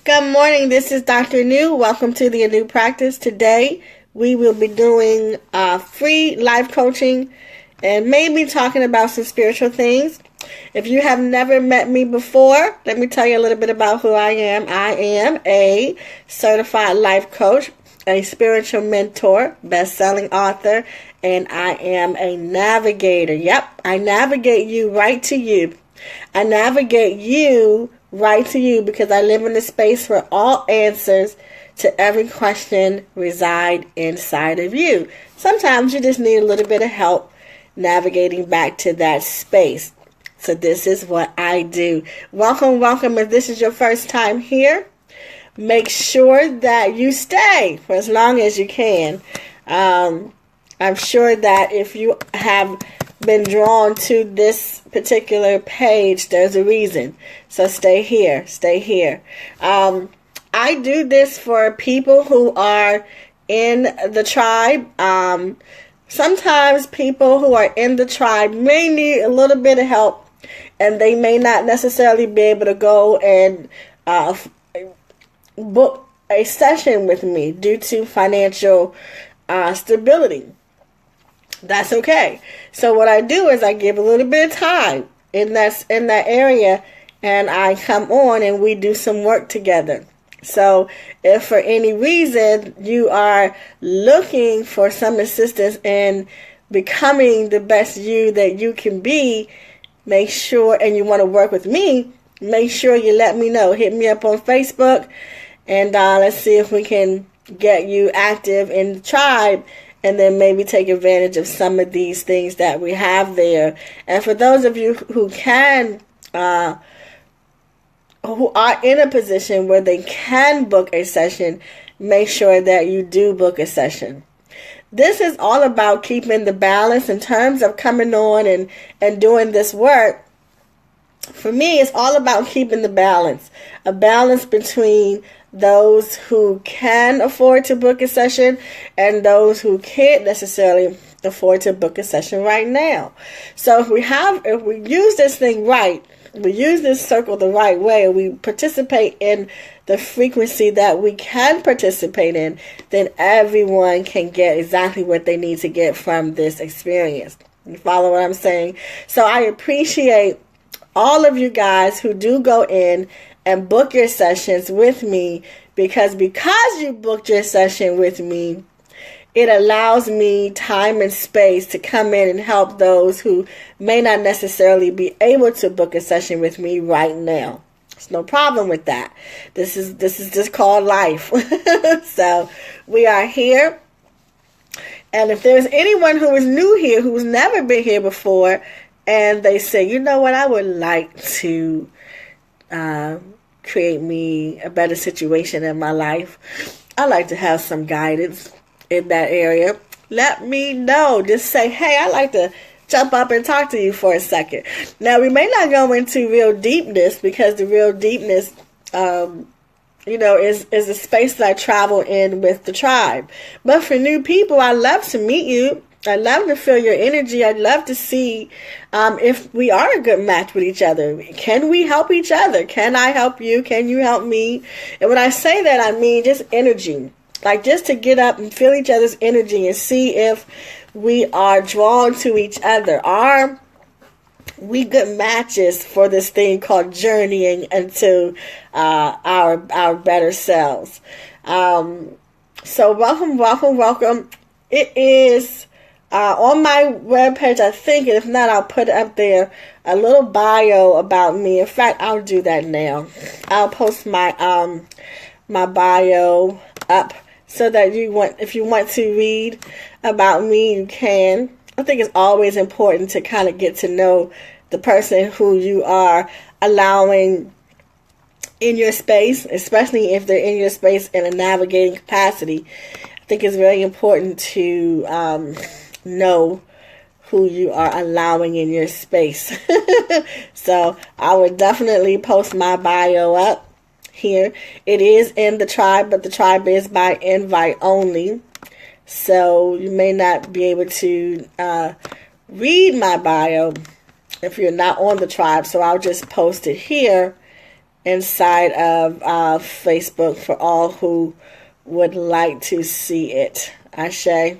Good morning. This is Dr. New. Welcome to the New Practice. Today we will be doing free life coaching and maybe talking about some spiritual things. If you have never met me before, let me tell you a little bit about who I am. I am a certified life coach, a spiritual mentor, best-selling author, and I am a navigator. Yep, I navigate you right to you. I navigate you right to you because I live in a space where all answers to every question reside inside of you. Sometimes you just need a little bit of help navigating back to that space. So this is what I do. Welcome, welcome. If this is your first time here, make sure that you stay for as long as you can. I'm sure that if you have been drawn to this particular page, there's a reason. So stay here. Stay here. I do this for people who are in the tribe. Sometimes people who are in the tribe may need a little bit of help, and they may not necessarily be able to go and book a session with me due to financial stability. That's okay. So what I do is I give a little bit of time in that area, and I come on and we do some work together. So if for any reason you are looking for some assistance in becoming the best you that you can be, make sure, and you want to work with me, make sure you let me know. Hit me up on Facebook, and let's see if we can get you active in the tribe, and then maybe take advantage of some of these things that we have there. And for those of you who can, who are in a position where they can book a session, make sure that you do book a session. This is all about keeping the balance in terms of coming on and doing this work. For me, it's all about keeping the balance, a balance between those who can afford to book a session and those who can't necessarily afford to book a session right now. So if we use this thing right, we use this circle the right way, we participate in the frequency that we can participate in, then everyone can get exactly what they need to get from this experience. You follow what I'm saying? So I appreciate all of you guys who do go in and book your sessions with me, because you booked your session with me, it allows me time and space to come in and help those who may not necessarily be able to book a session with me right now. There's no problem with that. This is just called life. So we are here. And if there's anyone who is new here, who's never been here before, and they say, you know what, I would like to create me a better situation in my life, I'd like to have some guidance in that area, let me know. Just say, hey, I'd like to jump up and talk to you for a second. Now, we may not go into real deepness, because the real deepness is a space that I travel in with the tribe. But for new people, I love to meet you. I love to feel your energy. I'd love to see if we are a good match with each other. Can we help each other? Can I help you? Can you help me? And when I say that, I mean just energy. Like just to get up and feel each other's energy and see if we are drawn to each other. Are we good matches for this thing called journeying into our better selves? So welcome. It is on my webpage, I think, and if not, I'll put up there a little bio about me. In fact, I'll do that now. I'll post my my bio up so that if you want to read about me, you can. I think it's always important to kind of get to know the person who you are allowing in your space, especially if they're in your space in a navigating capacity. I think it's very important to know who you are allowing in your space. So I would definitely post my bio up here. It is in the tribe, but the tribe is by invite only. So you may not be able to read my bio if you're not on the tribe. So I'll just post it here inside of Facebook for all who would like to see it. Ashe.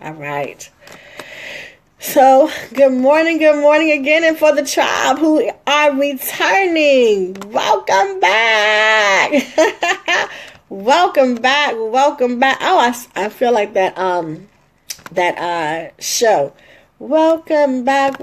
All right. So, good morning again. And for the tribe who are returning, welcome back. Welcome back. Oh, I feel like that show. Welcome back.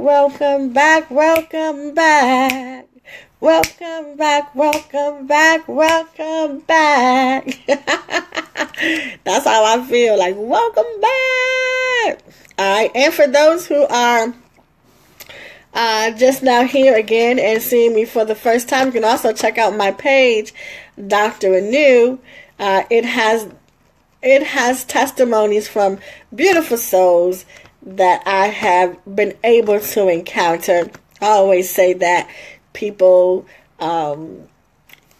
That's how I feel, like, welcome back. All right, and for those who are just now here again and seeing me for the first time, you can also check out my page, Dr. Anu. It has testimonies from beautiful souls that I have been able to encounter. I always say that people,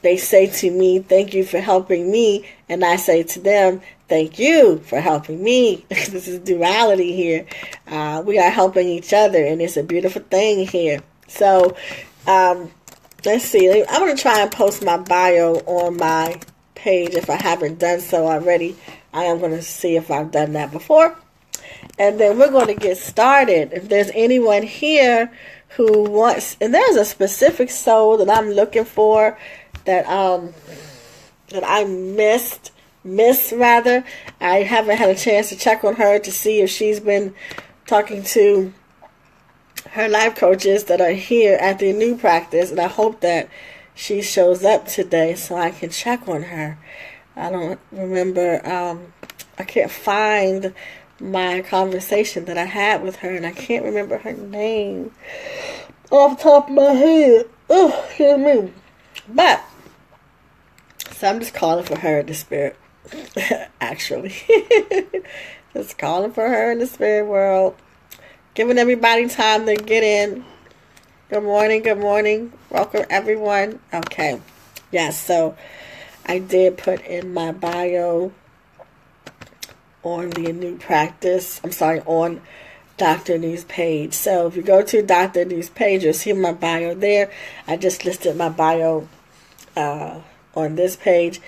they say to me, thank you for helping me. And I say to them, thank you for helping me. This is duality here. We are helping each other, and it's a beautiful thing here. So, let's see. I'm going to try and post my bio on my page if I haven't done so already. I am going to see if I've done that before. And then we're going to get started. If there's anyone here who wants, and there's a specific soul that I'm looking for that I missed rather. I haven't had a chance to check on her to see if she's been talking to her life coaches that are here at the new practice, and I hope that she shows up today so I can check on her. I don't remember, I can't find my conversation that I had with her, and I can't remember her name off the top of my head. Oh, excuse me. But, so I'm just calling for her in the spirit, actually. Just calling for her in the spirit world. Giving everybody time to get in. Good morning. Welcome, everyone. Okay. Yes, so I did put in my bio on the new practice. On Dr. Anu's page. So if you go to Dr. Anu's page, you'll see my bio there. I just listed my bio on this page.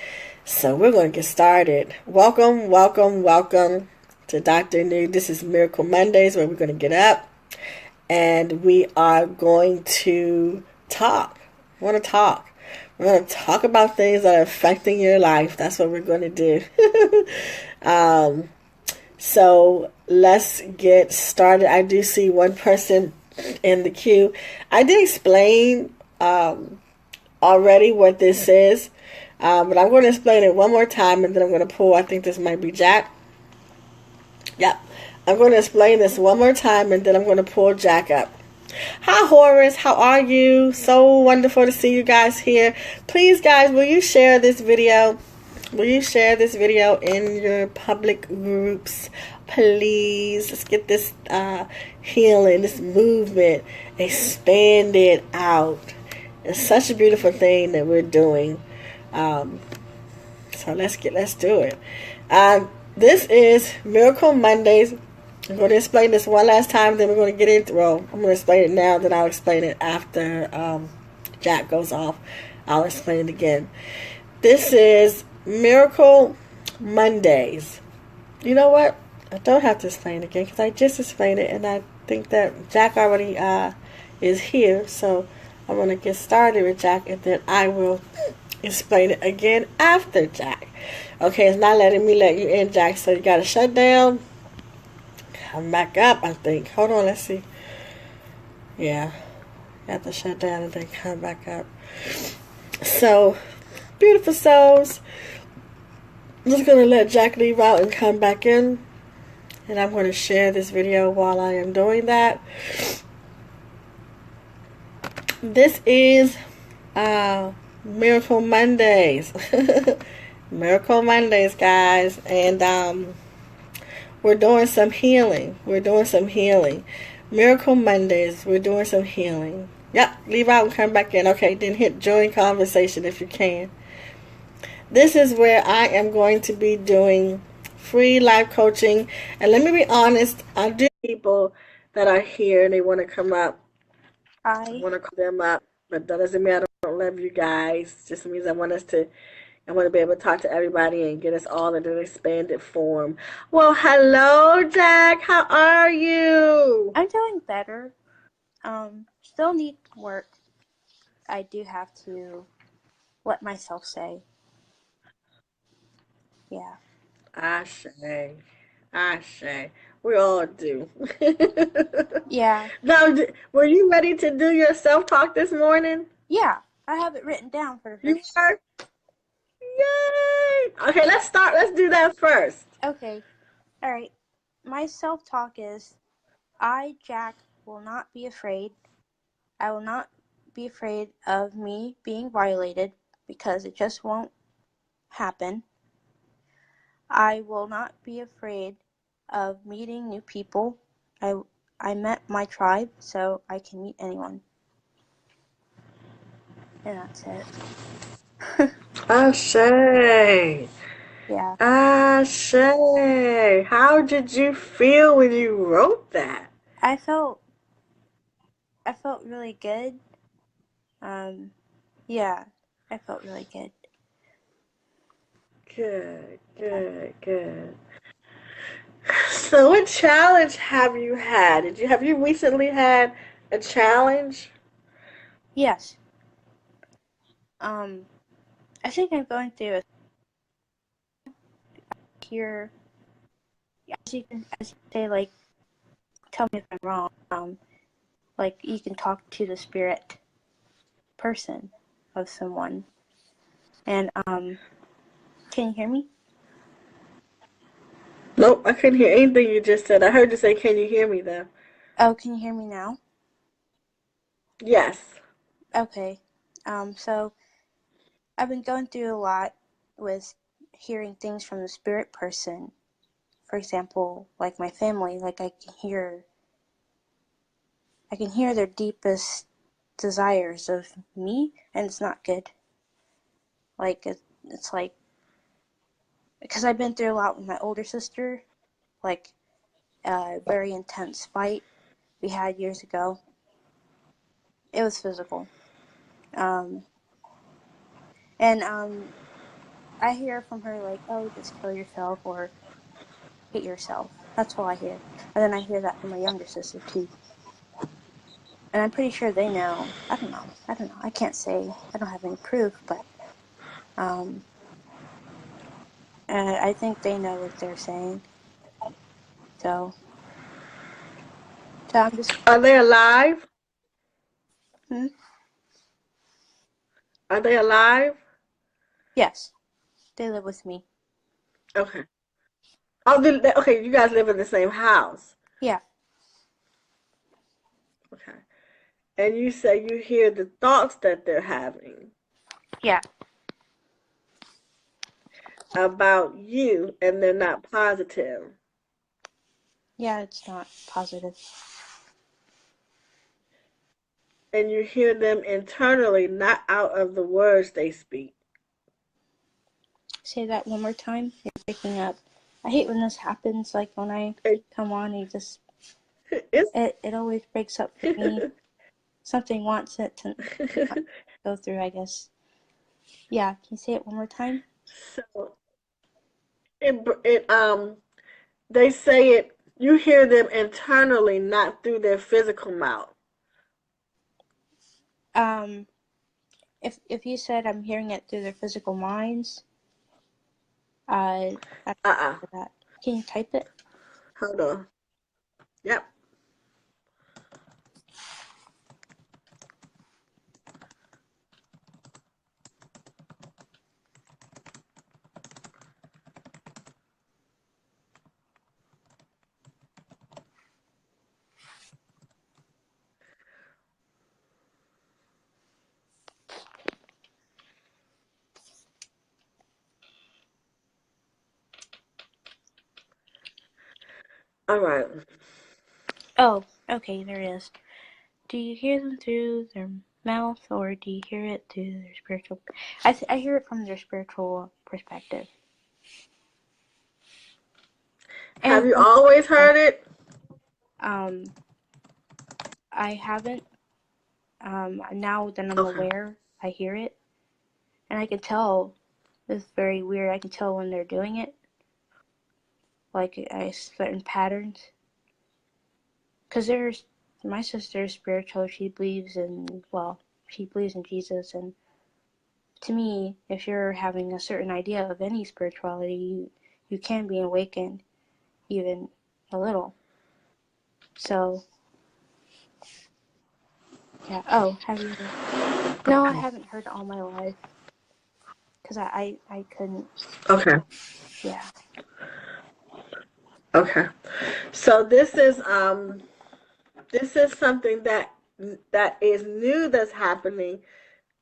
So we're going to get started. Welcome to Dr. Anu. This is Miracle Mondays, where we're going to get up and we are going to talk. We're going to talk about things that are affecting your life. That's what we're going to do. So let's get started. I do see one person in the queue. I did explain already what this is, but I'm going to explain it one more time, and then I'm going to pull, I think this might be Jack. Yep. I'm going to explain this one more time, and then I'm going to pull Jack up. Hi, Horace. How are you? So wonderful to see you guys here. Please, guys, will you share this video? Will you share this video in your public groups? Please. Let's get this healing, this movement expanded out. It's such a beautiful thing that we're doing. So let's do it. This is Miracle Mondays. I'm going to explain this one last time, then we're going to get into, well, I'm going to explain it now, then I'll explain it after Jack goes off. I'll explain it again. This is Miracle Mondays. You know what? I don't have to explain it again because I just explained it, and I think that Jack already is here, so I'm going to get started with Jack, and then I will explain it again after Jack. Okay, it's not letting me let you in, Jack, so you got to shut down. Come back up, I think. Hold on, let's see. Yeah, you have to shut down and then come back up. So, beautiful souls. I'm just going to let Jack leave out and come back in. And I'm going to share this video while I am doing that. This is Miracle Mondays. Miracle Mondays, guys. And we're doing some healing. Miracle Mondays. We're doing some healing. Yep. Leave out and come back in. Okay. Then hit join conversation if you can. This is where I am going to be doing free life coaching. And let me be honest. I do people that are here and they want to come up. I want to call them up. But that doesn't matter. don't love you guys. Just means I want to be able to talk to everybody and get us all in an expanded form. Well, hello, Jack. How are you? I'm doing better. Still need work. I do have to let myself say, yeah. Ashe. Ashe. We all do. Yeah. Now, were you ready to do your self-talk this morning? Yeah. I have it written down for the You first. are? Yay! Okay, let's start. Let's do that first. Okay. Alright. My self talk is I, Jack, will not be afraid. I will not be afraid of me being violated because it just won't happen. I will not be afraid of meeting new people. I met my tribe, so I can meet anyone. And that's it. Ashe. Yeah. Ashe. How did you feel when you wrote that? I felt really good. Yeah, I felt really good. Good, good, good. So, what challenge have you had? Have you recently had a challenge? Yes. I think I'm going through a here. As you say, like, tell me if I'm wrong. Like you can talk to the spirit person of someone, and can you hear me? Nope, I couldn't hear anything you just said. I heard you say, "Can you hear me?" Though. Oh, can you hear me now? Yes. Okay. So I've been going through a lot with hearing things from the spirit person. For example, like my family, like I can hear their deepest desires of me, and it's not good. Like it's like because I've been through a lot with my older sister, like a very intense fight we had years ago. It was physical, um, and I hear from her like, "Oh, just kill yourself or hate yourself." That's all I hear, and then I hear that from my younger sister too. And I'm pretty sure they know. I don't know. I can't say. I don't have any proof, but um, and I think they know what they're saying. So, so I'm just. Are they alive? Hmm? Are they alive? Yes, they live with me. Okay. Oh, okay. You guys live in the same house. Yeah, Okay. And you say you hear the thoughts that they're having yeah, about you, and they're not positive. yeah. It's not positive. And you hear them internally, not out of the words they speak. Say that one more time. You're breaking up. I hate when this happens. Like when I It, come on, you just it's it always breaks up for me. Something wants it to not go through. I guess. Yeah. Can you say it one more time? so it they say it. You hear them internally, not through their physical mouth. Um, if you said I'm hearing it through their physical minds, I Uh-uh. for that. Can you type it? Hold on. Yep. All right. Oh, okay, there it is. Do you hear them through their mouth, or do you hear it through their spiritual? I hear it from their spiritual perspective. Have And you always heard it? um, I haven't. Now that I'm Okay. aware, I hear it, and I can tell. It's very weird. I can tell when they're doing it, like certain patterns. Cause my sister's spiritual. She believes in Jesus, and to me, if you're having a certain idea of any spirituality, you can be awakened, even a little. So, yeah. Oh, have you? No, I haven't heard it all my life. Because I couldn't. Okay. Yeah. Okay. So this is something that is new that's happening,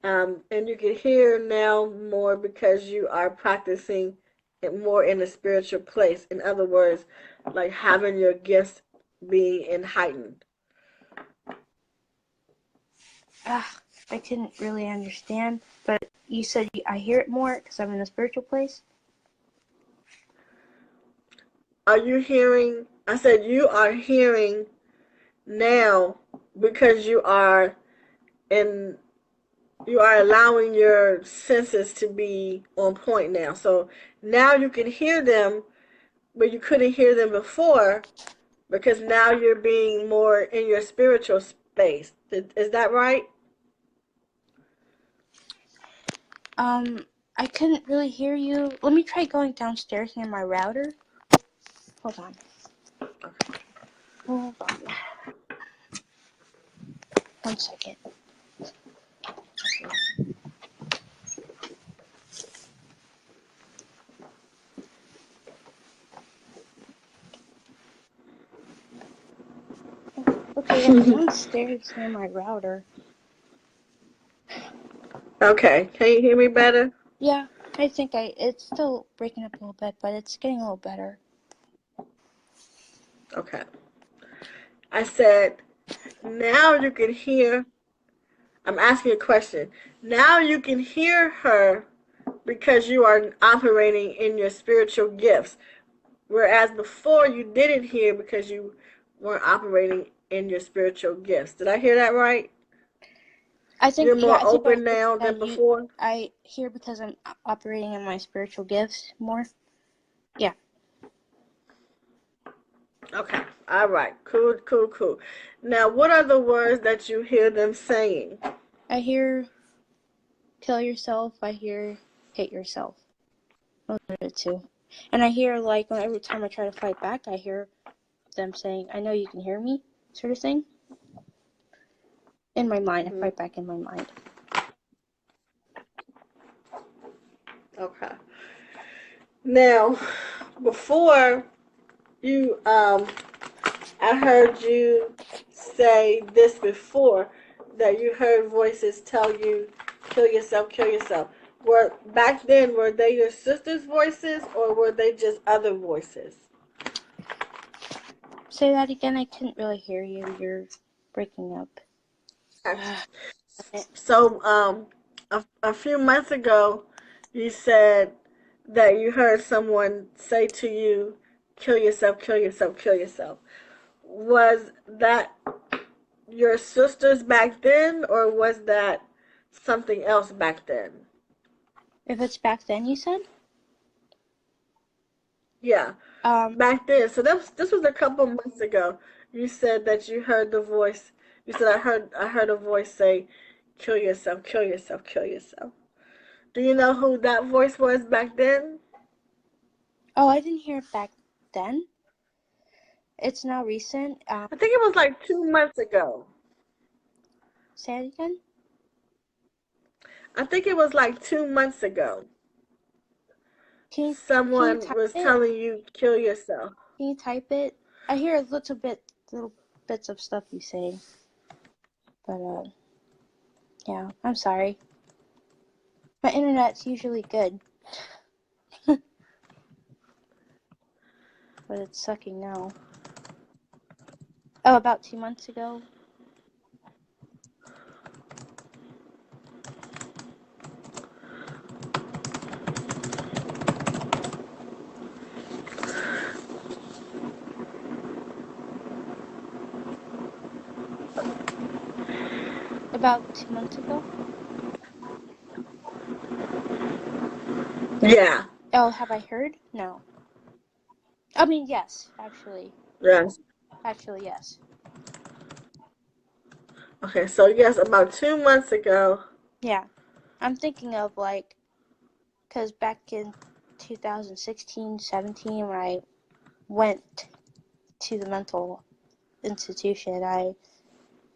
and you can hear now more because you are practicing it more in a spiritual place. In other words, like having your gifts being heightened. I couldn't really understand, but you said I hear it more because I'm in a spiritual place. Are you hearing? I said you are hearing now because you are allowing your senses to be on point now. So now you can hear them, but you couldn't hear them before because now you're being more in your spiritual space. Is that right? I couldn't really hear you. Let me try going downstairs near my router. Hold on. Hold on. 1 second. Okay, I'm downstairs near my router. Okay. Can you hear me better? Yeah, I think it's still breaking up a little bit, but it's getting a little better. Okay. I said, now you can hear. I'm asking a question. Now you can hear her because you are operating in your spiritual gifts. Whereas before you didn't hear because you weren't operating in your spiritual gifts. Did I hear that right? I think, You're yeah, more I think open now than before? I hear because I'm operating in my spiritual gifts more. Yeah. Okay. All right. Cool, cool, cool. Now, what are the words that you hear them saying? I hear kill yourself. I hear hate yourself. Those are the two. And I hear, like, every time I try to fight back, I hear them saying, I know you can hear me, sort of thing. In my mind. I fight back in my mind. Okay. Now, before you, I heard you say this before, that you heard voices tell you, kill yourself, kill yourself. Back then, were they your sister's voices or were they just other voices? Say that again. I couldn't really hear you. You're breaking up. So, a few months ago, you said that you heard someone say to you, kill yourself, kill yourself, kill yourself. Was that your sisters back then, or was that something else back then? If it's back then, you said? Yeah, back then. So this was a couple months ago. You said that you heard the voice. You said I heard a voice say, "Kill yourself, kill yourself, kill yourself." Do you know who that voice was back then? Oh, I didn't hear it back then. It's now recent. I think it was like 2 months ago. Say it again. I think it was like 2 months ago. Can you Someone type was it? telling you kill yourself. Can you type it? I hear little bits of stuff you say, but yeah. I'm sorry. My internet's usually good, but it's sucking now. Oh, about 2 months ago. About 2 months ago. Yeah. Oh, have I heard? No. I mean, yes, actually. Yes. Actually, yes. Okay, so yes, about 2 months ago. Yeah. I'm thinking of like, because back in 2016, 17, when I went to the mental institution, I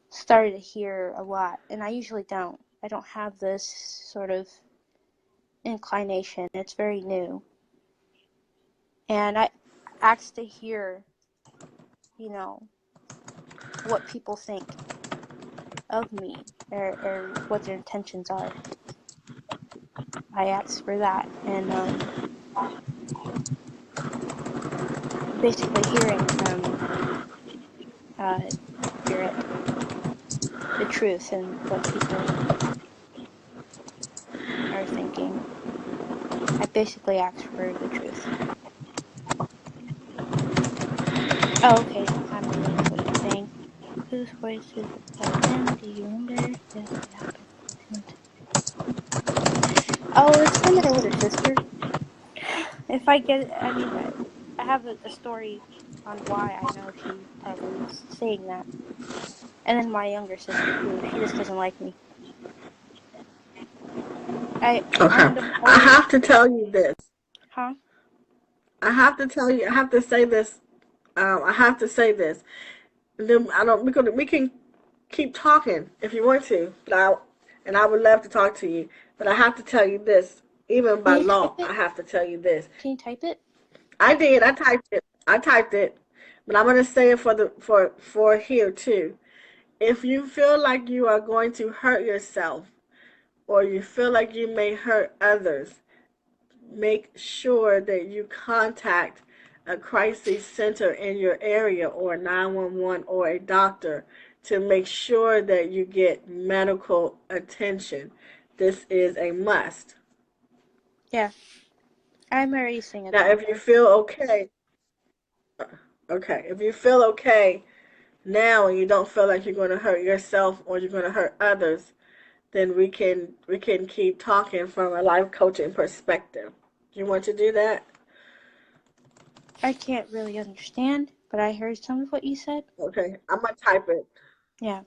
started to hear a lot, and I usually don't. I don't have this sort of inclination. It's very new. And I asked to hear, you know, what people think of me, or what their intentions are. I asked for that, and basically hearing from spirit the truth and what people are thinking. I basically asked for the truth. Oh, okay. I'm reading what it's saying. Whose voice is it again? Do you remember? Yes, it happened. Oh, it's from my older sister. If I get, I mean, I have a story on why I know she probably was saying that. And then my younger sister too. She just doesn't like me. Okay. I'm the I only one. have to tell you this. Huh? I have to tell you. I have to say this. I have to say this. Then I don't. We can keep talking if you want to, and I would love to talk to you. But I have to tell you this. Even Can by you type law, it? I have to tell you this. Can you type it? I did. I typed it. I typed it. But I'm gonna say it for here too. If you feel like you are going to hurt yourself, or you feel like you may hurt others, make sure that you contact a crisis center in your area, or 911, or a doctor, to make sure that you get medical attention. This is a must. Yeah. I'm already seeing a Now, if you doctor. feel okay, okay, if you feel okay now and you don't feel like you're going to hurt yourself or you're going to hurt others, then we can keep talking from a life coaching perspective. You want to do that? I can't really understand, but I heard some of what you said. Okay, I'm gonna type it. Yeah.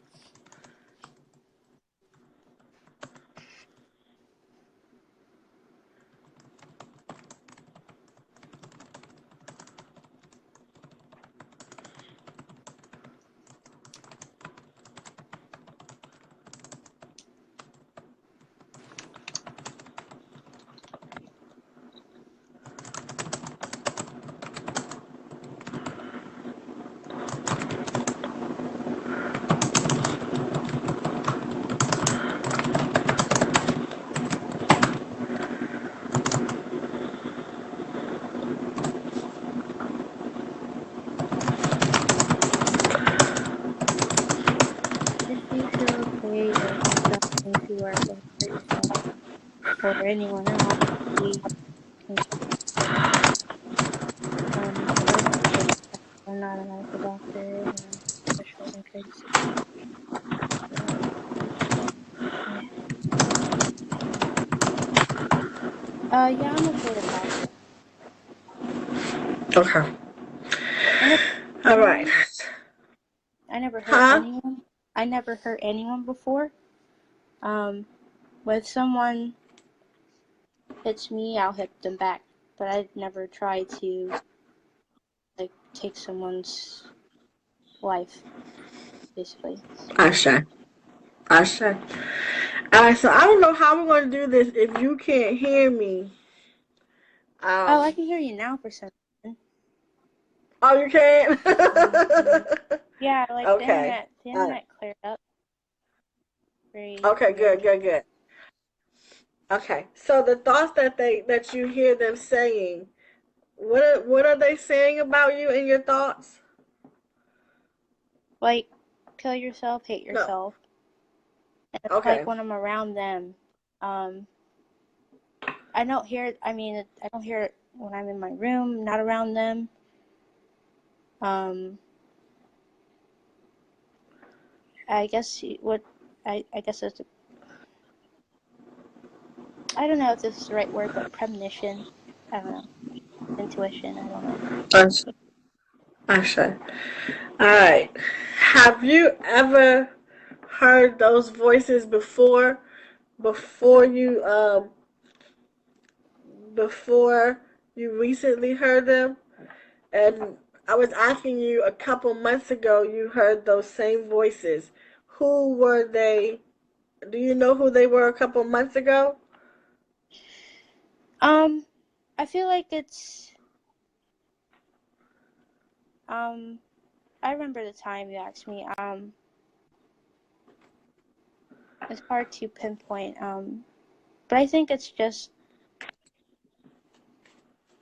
If you feel okay or don't think you are going to hurt yourself or anyone else, we can keep talking. Like I said, I'm not a medical doctor and I specialize in crisis. Yeah. Yeah, I'm okay to talk. Okay. I never All right. anyone. I never hurt Huh? anyone. I never hurt anyone before. When someone hits me, I'll hit them back. But I've never tried to like take someone's life, basically. Asha. Asha. All right. So I don't know how we're going to do this if you can't hear me. Oh, I Um. can hear you now for some reason. Oh, you can. Yeah, like the Okay. internet. The All right. internet cleared up. Very Okay. Good. weird. Good. Good. Okay. So the thoughts that you hear them saying, what are they saying about you in your thoughts? Like, kill yourself, hate No. yourself. And it's like Okay. when I'm around them, um, I don't hear it. I mean, I don't hear it when I'm in my room, not around them. Um, I guess what I guess it's I don't know if this is the right word, but premonition. I don't know. Intuition. I don't know. Asha. All right. Have you ever heard those voices before? Before you before you recently heard them? And I was asking you a couple months ago. You heard those same voices. Who were they? Do you know who they were a couple months ago? I feel like it's I remember the time you asked me. It's hard to pinpoint. But I think it's just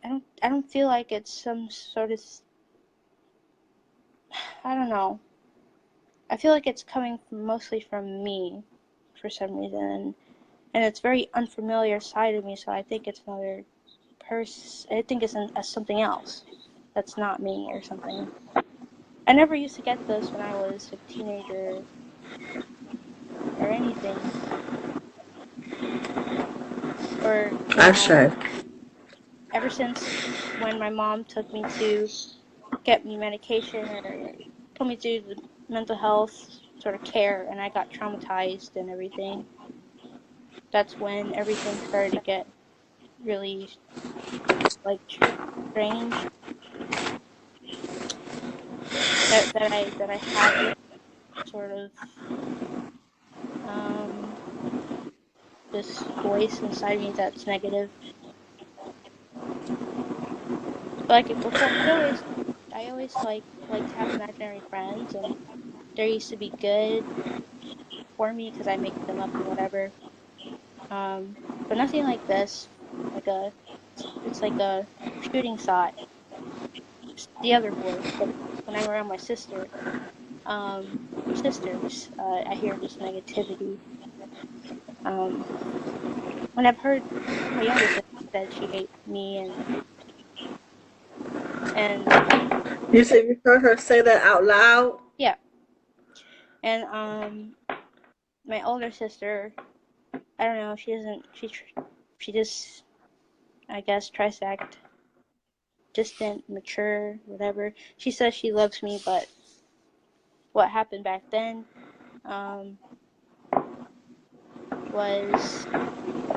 I don't feel like it's some sort of I don't know. I feel like it's coming mostly from me for some reason, and it's very unfamiliar side of me. So I think it's another person. I think it's something else that's not me or something. I never used to get this when I was a teenager or anything, or Asha. ever since when my mom took me to get me medication or put me through the mental health sort of care, and I got traumatized and everything. That's when everything started to get really like strange. That I have this sort of this voice inside me that's negative. But like before, I always like to have imaginary friends, and they used to be good for me because I make them up and whatever. But nothing like this. Like it's like a shooting shot. It's the other voice, but when I'm around my sisters, I hear this negativity. When I've heard my younger sister said she hates me, and You said you heard her say that out loud? yeah, and my older sister, I don't know, she doesn't, she just, I guess, tries to act distant, mature, whatever. She says she loves me, but what happened back then was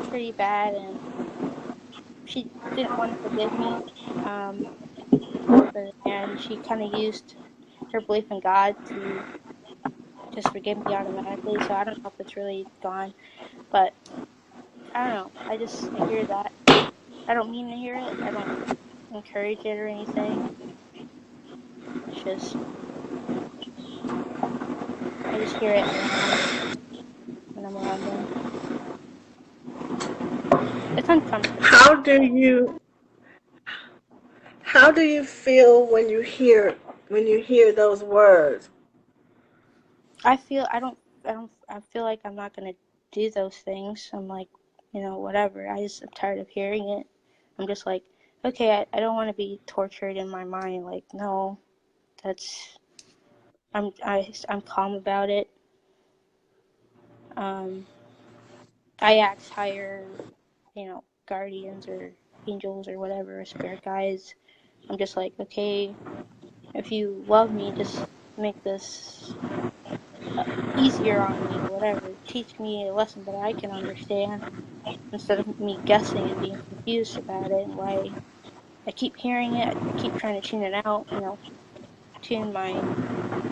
pretty bad, and she didn't want to forgive me. And she kind of used her belief in God to just forgive me automatically. So I don't know if it's really gone, but I don't know. I hear that. I don't mean to hear it. I don't encourage it or anything. It's just I just hear it when I'm around them. It's uncomfortable. How do you feel when you hear those words? I feel I feel like I'm not gonna do those things. I'm like, whatever. I'm tired of hearing it. I'm just like, okay, I don't want to be tortured in my mind. Like, no, that's I'm calm about it. I ask higher, guardians or angels or whatever, or spirit guides. I'm just like, okay, if you love me, just make this easier on me, whatever. Teach me a lesson that I can understand instead of me guessing and being confused about it and why I keep hearing it. I keep trying to tune it out, tune my,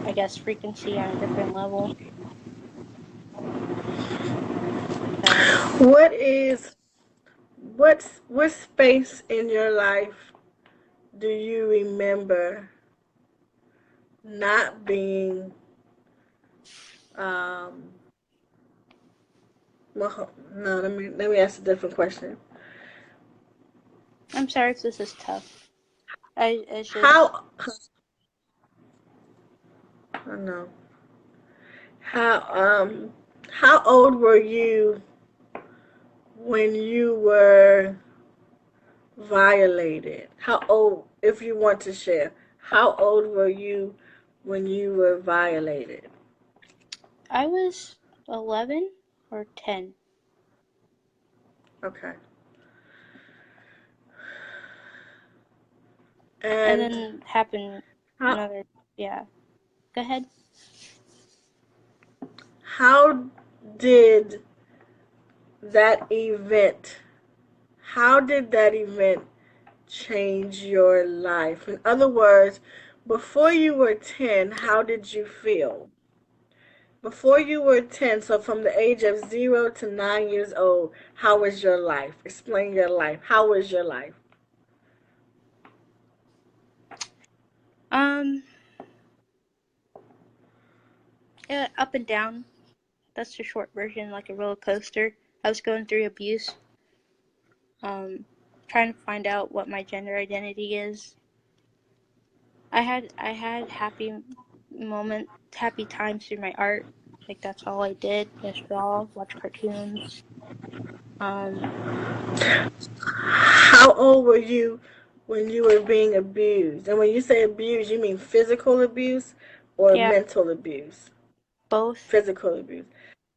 I guess, frequency on a different level. So What is what space in your life do you remember not being um well, no, let me ask a different question. I'm sorry if this is tough. It's just How I know. How how old were you when you were violated? How old, if you want to share, how old were you when you were violated? I was 11 or 10. Okay. And And then happened how another, yeah. Go ahead. how did that event how did that event change your life? In other words, before you were 10, how did you feel? Before you were 10, so from the age of 0 to 9 years old, how was your life? Explain your life. How was your life? Um, yeah, up and down. That's the short version, like a roller coaster. I was going through abuse. Trying to find out what my gender identity is. I had happy times through my art. Like that's all I did. Just draw, watch cartoons. Um, How old were you when you were being abused? And when you say abuse, you mean physical abuse or yeah, mental abuse? both, Physical abuse.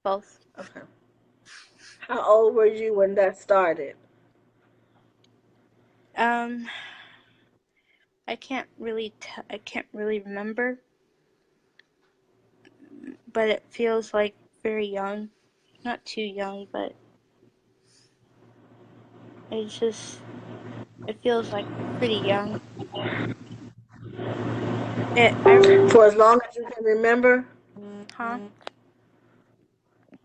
both. Okay. How old were you when that started? Um, I can't really remember, but it feels like very young. Not too young, but it's just it feels like pretty young. I For as long as you can remember? huh?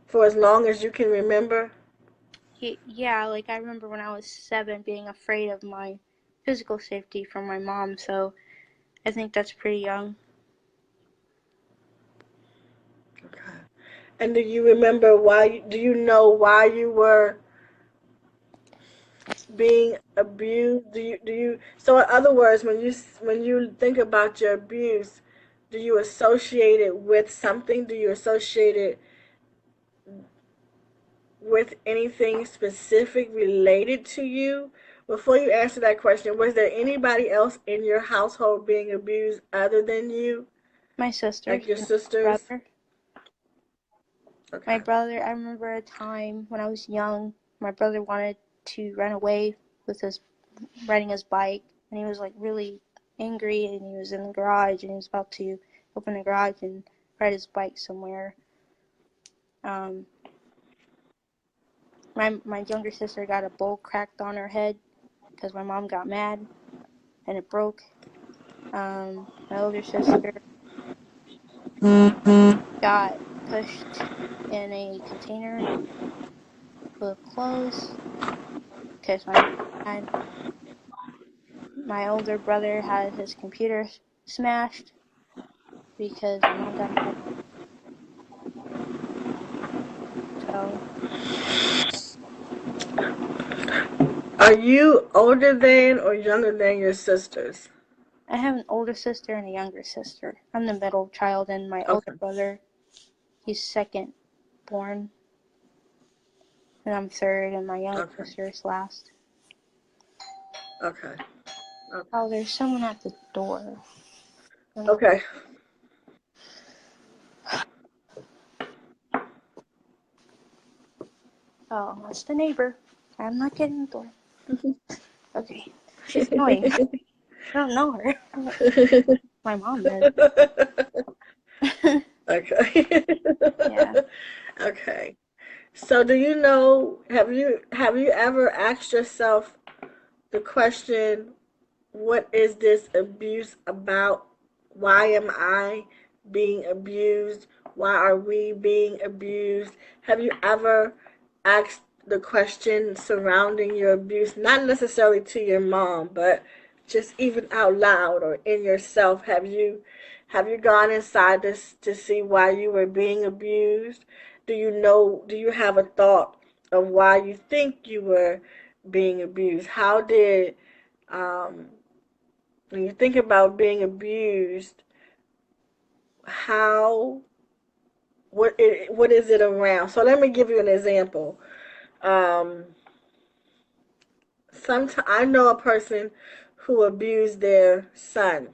For as long as you can remember? Yeah, like I remember when I was 7 being afraid of my physical safety from my mom, so I think that's pretty young. Okay. And do you remember why? Do you know why you were being abused? Do you? So in other words, when you think about your abuse, do you associate it with something? Do you associate it with anything specific related to you? Before you answer that question, was there anybody else in your household being abused other than you? My sisters Like your and sisters? brother. My Okay. brother, I remember a time when I was young, my brother wanted to run away with his riding his bike, and he was like really angry, and he was in the garage, and he was about to open the garage and ride his bike somewhere. Um, my younger sister got a bowl cracked on her head because my mom got mad and it broke. My older sister got pushed in a container full of clothes because my older brother had his computer smashed because my mom got mad. So Are you older than or younger than your sisters? I have an older sister and a younger sister. I'm the middle child, and my older Okay. brother, he's second born, and I'm third, and my younger Okay. sister is last. Okay. Okay. Oh, there's someone at the door. Okay. Oh, that's the neighbor. I'm not getting the door. Okay. She's annoying. I don't know her. My mom does. Okay. Yeah. Okay. So do you know, have you ever asked yourself the question, what is this abuse about? Why am I being abused? Why are we being abused? Have you ever asked the question surrounding your abuse, not necessarily to your mom, but just even out loud or in yourself? Have you gone inside this to see why you were being abused? Do you have a thought of why you think you were being abused? How did um, when you think about being abused, how what is it around? So let me give you an example. Um, Sometimes I know a person who abused their son,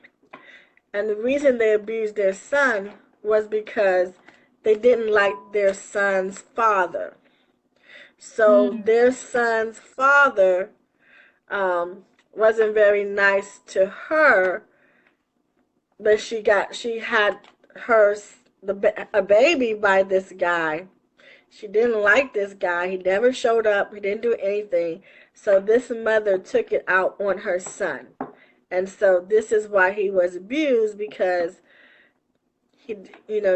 and the reason they abused their son was because they didn't like their son's father. So Mm, their son's father wasn't very nice to her, but she had her a baby by this guy. She didn't like this guy. He never showed up. He didn't do anything. So this mother took it out on her son. And so this is why he was abused, because he,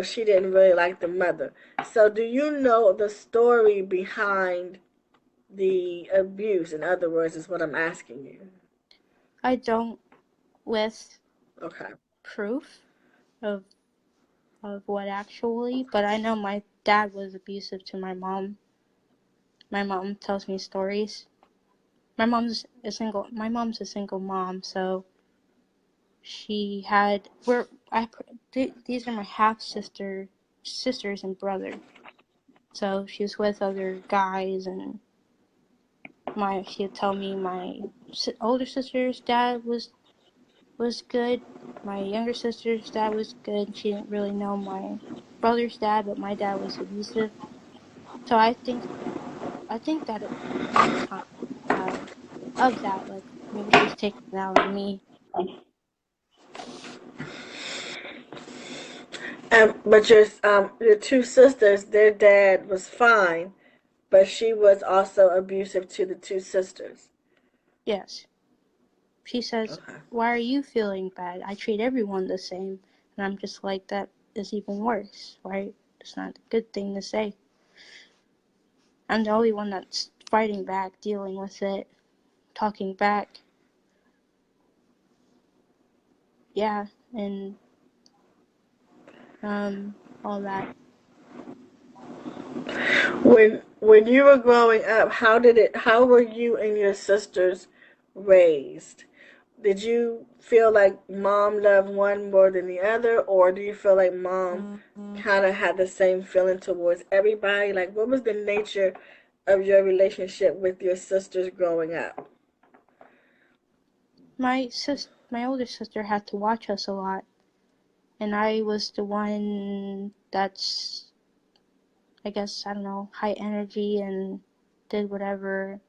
she didn't really like the mother. So do you know the story behind the abuse? In other words, is what I'm asking you. I don't with Okay. proof of what actually, but I know my dad was abusive to my mom. My mom tells me stories. My mom's a single mom, so she had these are my sisters and brother. So she was with other guys, and she'd tell me my older sister's dad was good. My younger sister's dad was good. She didn't really know my brother's dad, but my dad was abusive. So I think that at the time of that, like maybe she was taking it out on me. But your two sisters, their dad was fine, but she was also abusive to the two sisters. Yes, she says, Okay. "Why are you feeling bad? I treat everyone the same," and I'm just like, that is even worse, right? It's not a good thing to say. I'm the only one that's fighting back, dealing with it, talking back. Yeah, and all that. When you were growing up, how were you and your sisters raised? Did you feel like mom loved one more than the other, or do you feel like mom kind of had the same feeling towards everybody? Like, what was the nature of your relationship with your sisters growing up? My older sister had to watch us a lot, and I was the one that's, I guess, I don't know, high energy and did whatever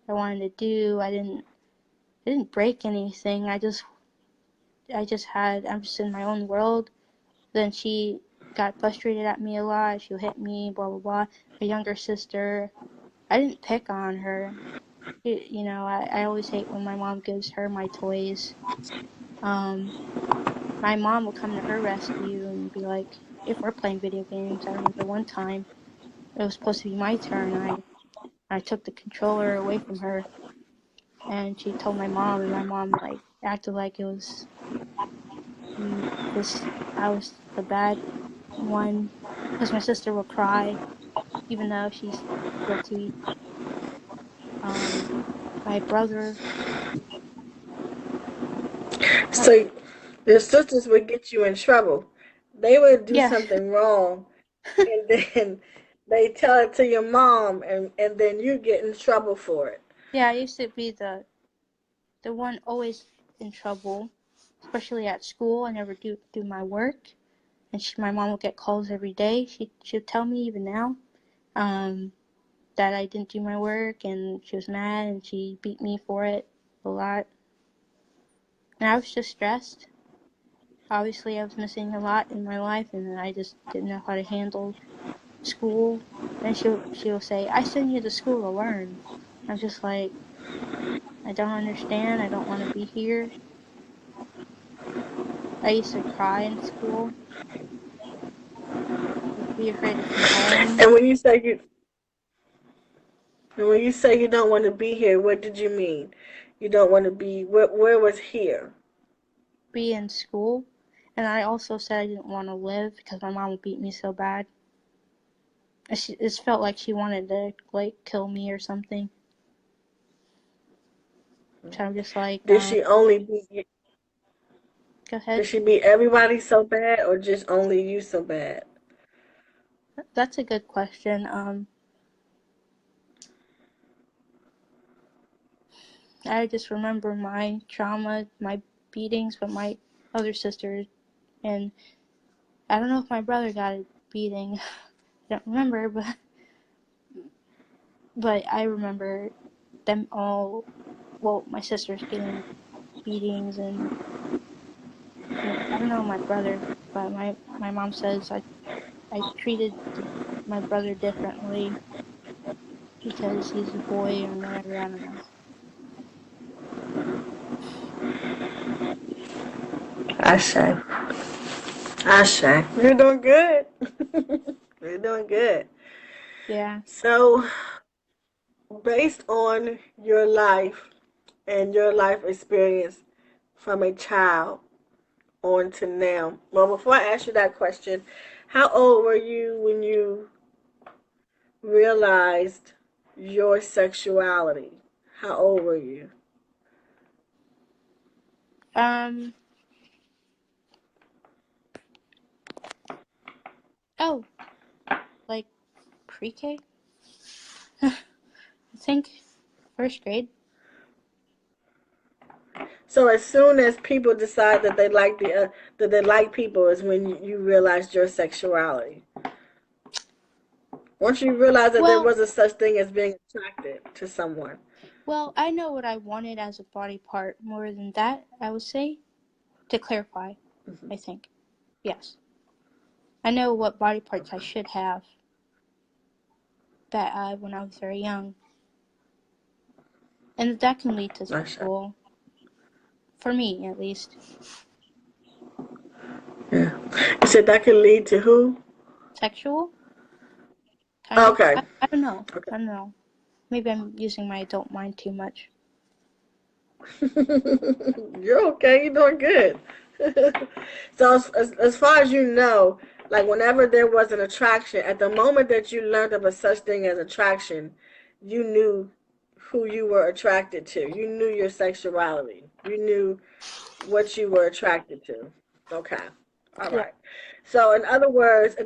I wanted to do. I didn't break anything. I'm just in my own world. Then she got frustrated at me a lot. She'll hit me, blah blah blah. My younger sister, I didn't pick on her. I always hate when my mom gives her my toys. Um, my mom will come to her rescue and be like, if we're playing video games. I remember one time it was supposed to be my turn. I took the controller away from her, and she told my mom, and my mom like acted like it was this I was the bad one, because my sister will cry even though she's guilty. Um, my brother, uh, So your sisters would get you in trouble. They would do yeah, something wrong, and then they tell it to your mom, and then you get in trouble for it. yeah, I used to be the one always in trouble, especially at school. I never do my work, and my mom would get calls every day. She'd tell me even now, um, that I didn't do my work, and she was mad, and she beat me for it a lot. And I was just stressed. Obviously, I was missing a lot in my life, and I just didn't know how to handle school. Then she'll say, "I send you to school to learn." I'm just like, I don't understand. I don't want to be here. I used to cry in school, be afraid to come home. And when you say you don't want to be here, what did you mean? You don't want to be where was here? Be in school. And I also said I didn't want to live because my mom would beat me so bad. It felt like she wanted to like kill me or something. So I'm just like, Did she only beat go did ahead. she beat everybody so bad, or just only you so bad? That's a good question. I just remember my trauma, my beatings, but my other sister, and I don't know if my brother got a beating. I don't remember, but But I remember them all, well, my sisters getting beatings, and I don't know my brother, but my mom says I treated my brother differently because he's a boy or whatever. I don't know. Ashe. Ashe. You're doing good. You're doing good. Yeah. So, based on your life and your life experience from a child on to now, well, before I ask you that question, how old were you when you realized your sexuality? How old were you? Oh, like pre-K? I think first grade. So as soon as people decide that they like that they like people is when you realized your sexuality. Once you realize that there Well, was a such thing as being attracted to someone. I know what I wanted as a body part more than that, I would say. To clarify, Mm-hmm. I think. Yes. I know what body parts I should have that when I was very young. And that can lead to sexual, for me at least. Yeah. You said that could lead to who? Sexual? Kind of. Okay. I don't know. Okay. I don't know. Maybe I'm using my adult mind too much. You're okay. You're doing good. So as far as you know, like whenever there was an attraction, at the moment that you learned of a such thing as attraction, you knew who you were attracted to. You knew your sexuality. You knew what you were attracted to. Okay. All Yeah. right. So in other words,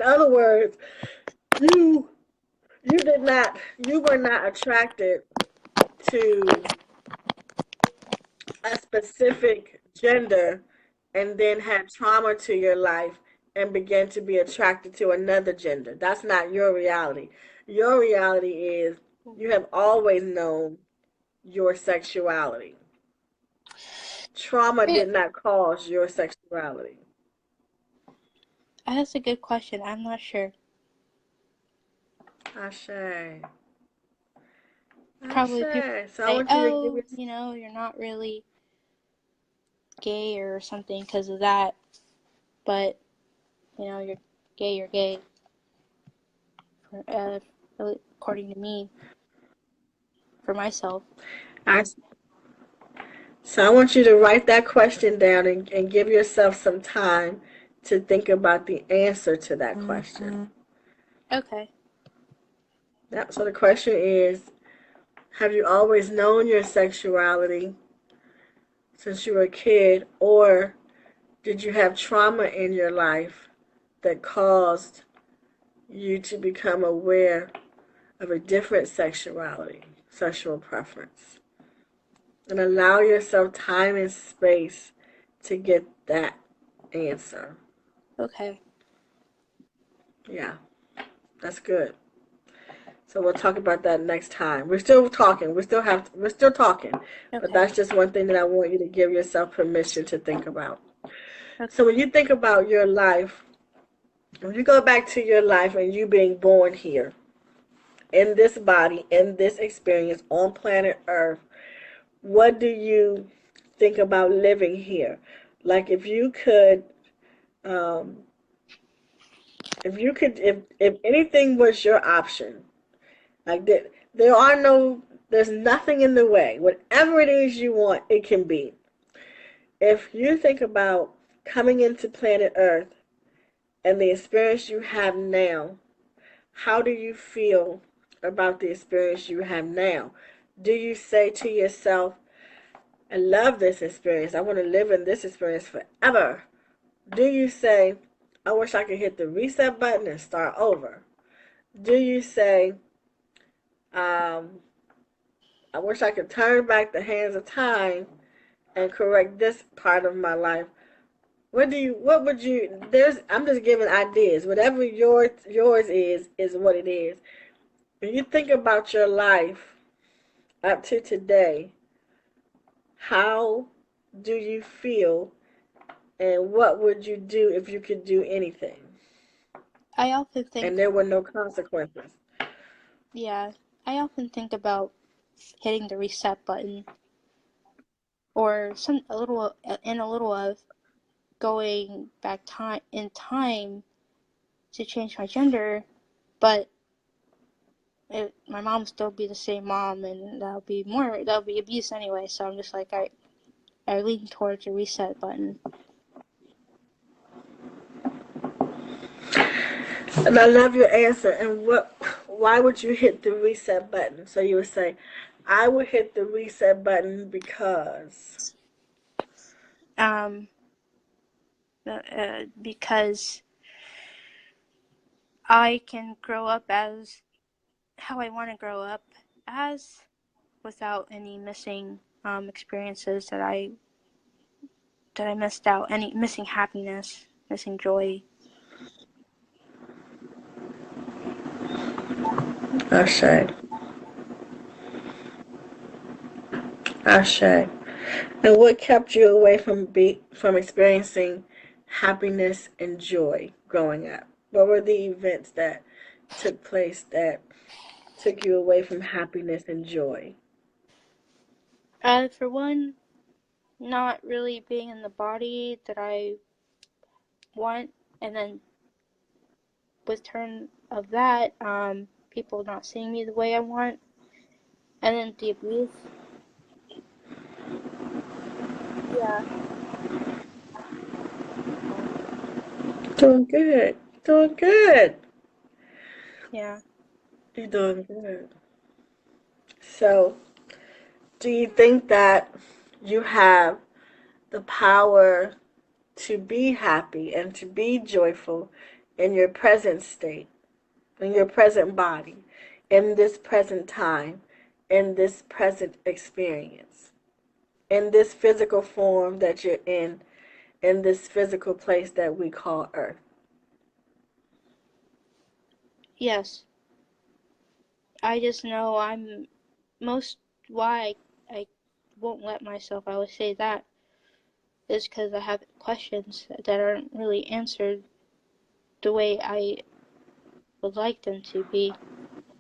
you you were not attracted to a specific gender and then had trauma to your life and began to be attracted to another gender. That's not your reality. Your reality is you have always known your sexuality. Trauma did not cause your sexuality. That's a good question. I'm not sure. Ashe. Probably people Ashe. So I say, want you to give oh, your you're not really gay or something because of that. But, you're gay. Uh, according to me, for myself. I, so I want you to write that question down and give yourself some time to think about the answer to that question. Okay. Yep. So the question is, have you always known your sexuality since you were a kid, or did you have trauma in your life that caused you to become aware of a different sexuality, sexual preference? And allow yourself time and space to get that answer. Okay. Yeah, that's good. So we'll talk about that next time. We're still talking. We're still talking. But Okay. that's just one thing that I want you to give yourself permission to think about. Okay. So when you think about your life, when you go back to your life and you being born here in this body, in this experience on planet Earth, what do you think about living here? Like um, if anything was your option, like that, there's nothing in the way. Whatever it is you want, it can be. If you think about coming into planet Earth and the experience you have now, how do you feel about the experience you have now? Do you say to yourself, I love this experience. I want to live in this experience forever? Do you say, I wish I could hit the reset button and start over? Do you say, um, I wish I could turn back the hands of time and correct this part of my life? What would you, I'm just giving ideas. Whatever yours is what it is. When you think about your life up to today, how do you feel and what would you do if you could do anything I often and think, there were no consequences? yeah, I often think about hitting the reset button, or a little of going back time to change my gender, but my mom still be the same mom, and that'll be abuse anyway. So I'm just like, I lean towards a reset button. And I love your answer. And why would you hit the reset button? So you would say, I would hit the reset button because. Um, because I can grow up as how I want to grow up as, without any missing experiences that I missed out, any missing happiness, missing joy. Ashe. Ashe. And what kept you away from experiencing happiness and joy growing up? What were the events that took place that took you away from happiness and joy? For one, not really being in the body that I want, and then with turn of that, people not seeing me the way I want, and then the abuse. Yeah. Um, Doing good. Doing good. yeah. You're doing good. So, do you think that you have the power to be happy and to be joyful in your present state, in your present body, in this present time, in this present experience, in this physical form that you're in this physical place that we call Earth? Yes. I just know I'm most why I won't let myself. I would say that is because I have questions that aren't really answered the way I would like them to be.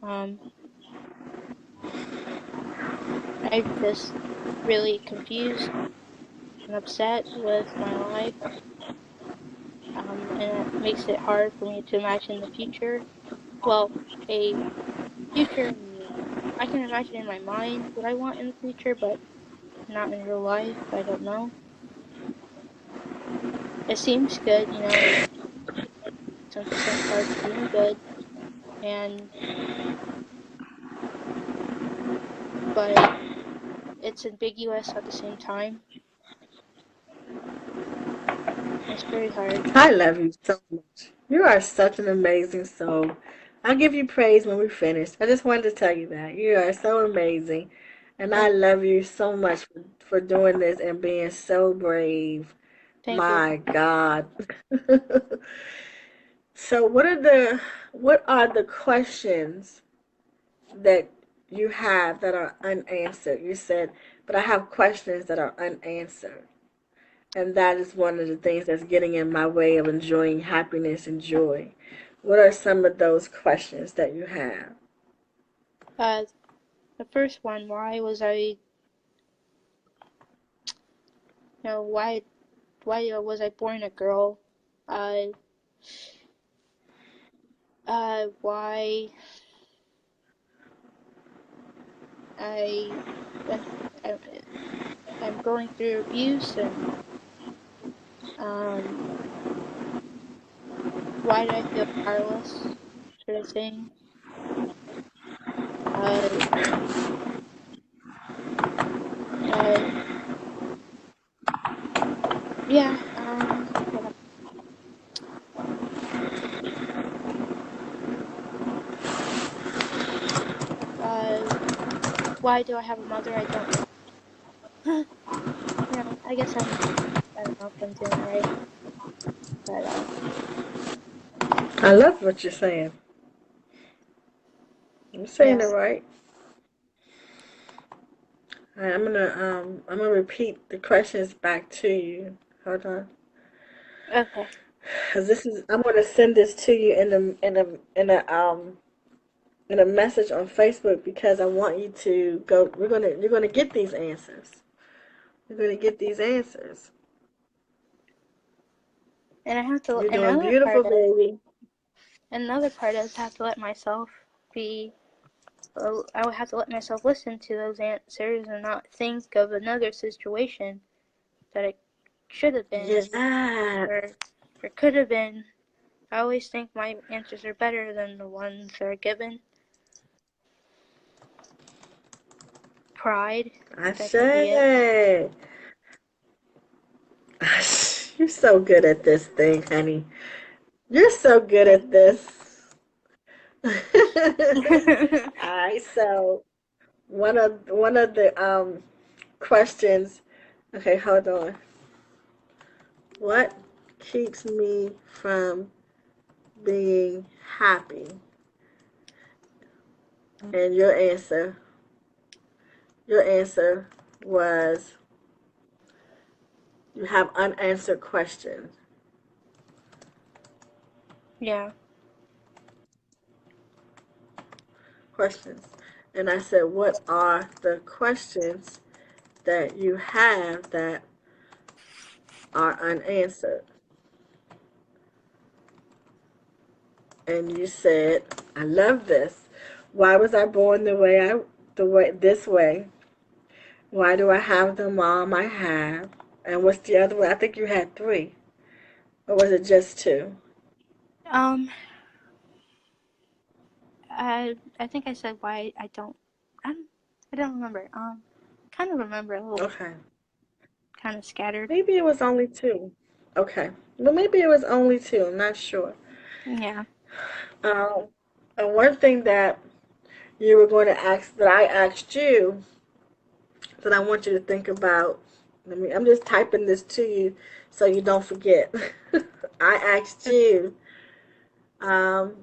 Um, I'm just really confused and upset with my life, and it makes it hard for me to imagine the future. Well, a future, I can imagine in my mind what I want in the future, but not in real life. I don't know. It seems good, some parts seem good, and but it's ambiguous at the same time. It's very hard. I love you so much. You are such an amazing soul. I'll give you praise when we finish. I just wanted to tell you that. You are so amazing. And I Thank, love you so much for doing this and being so brave. thank you. My God. So what are the questions that you have that are unanswered? You said, but I have questions that are unanswered. And that is one of the things that's getting in my way of enjoying happiness and joy. What are some of those questions that you have? Uh, the first one, why was I born a girl? Uh, why I went, I, I'm going through abuse, and um, why do I feel powerless, sort of thing. Uh, uh, yeah. What else? Uh, why do I have a mother? I don't know. I guess I don't know if I'm doing right, but I love what you're saying. I'm saying Yeah. it right. All right, I'm gonna repeat the questions back to you. Hold on. Okay. Cause this is I'm gonna send this to you in a message on Facebook because I want you to go. You're gonna get these answers. You're gonna get these answers. And I have to. You're doing beautiful, baby. Another part is have to let myself be. I would have to let myself listen to those answers and not think of another situation that it should have been Yeah. or could have been. I always think my answers are better than the ones that are given. Pride, I that could be it. say. You're so good at this thing, honey. You're so good Thank at you. this. Alright, so one of the questions. Okay, hold on. What keeps me from being happy? And your answer was you have unanswered questions. Yeah. Questions. And I said, what are the questions that you have that are unanswered? And you said, I love this. Why was I born the way this way? Why do I have the mom I have? And what's the other one? I think you had three. Or was it just two? Um. I think I said why I don't. I don't, I don't remember. Kind of remember a little. Okay. Kind of scattered. Maybe it was only two. Okay. Well, maybe it was only two. I'm not sure. Yeah. Um, and one thing that you were going to ask that I asked you that I want you to think about. I'm just typing this to you so you don't forget. I asked you, um,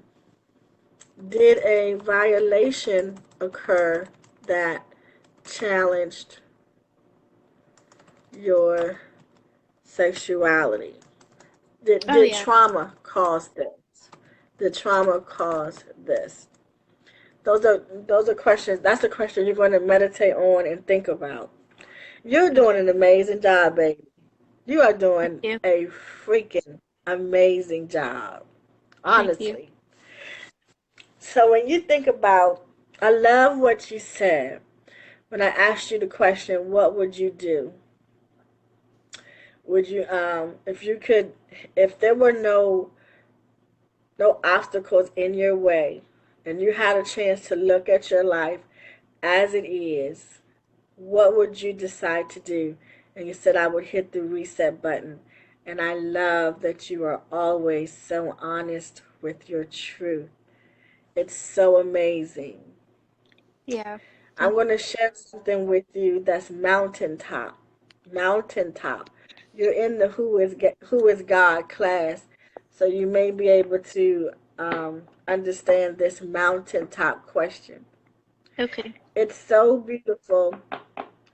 did a violation occur that challenged your sexuality? Oh Did yeah. trauma cause this? Did trauma cause this? Those are questions. That's a question you're going to meditate on and think about. You're doing Okay. an amazing job, baby. You are Thank doing you. a freaking amazing job, Thank you. honestly. So when you think about, I love what you said. When I asked you the question, what would you do? Would you, if you could, if there were no obstacles in your way, and you had a chance to look at your life as it is, what would you decide to do? And you said, I would hit the reset button. And I love that you are always so honest with your truth. It's so amazing. Yeah. I'm Thank going you. to share something with you that's mountaintop. Mountaintop. You're in the Who is God class, so you may be able to understand this mountaintop question. Okay. It's so beautiful.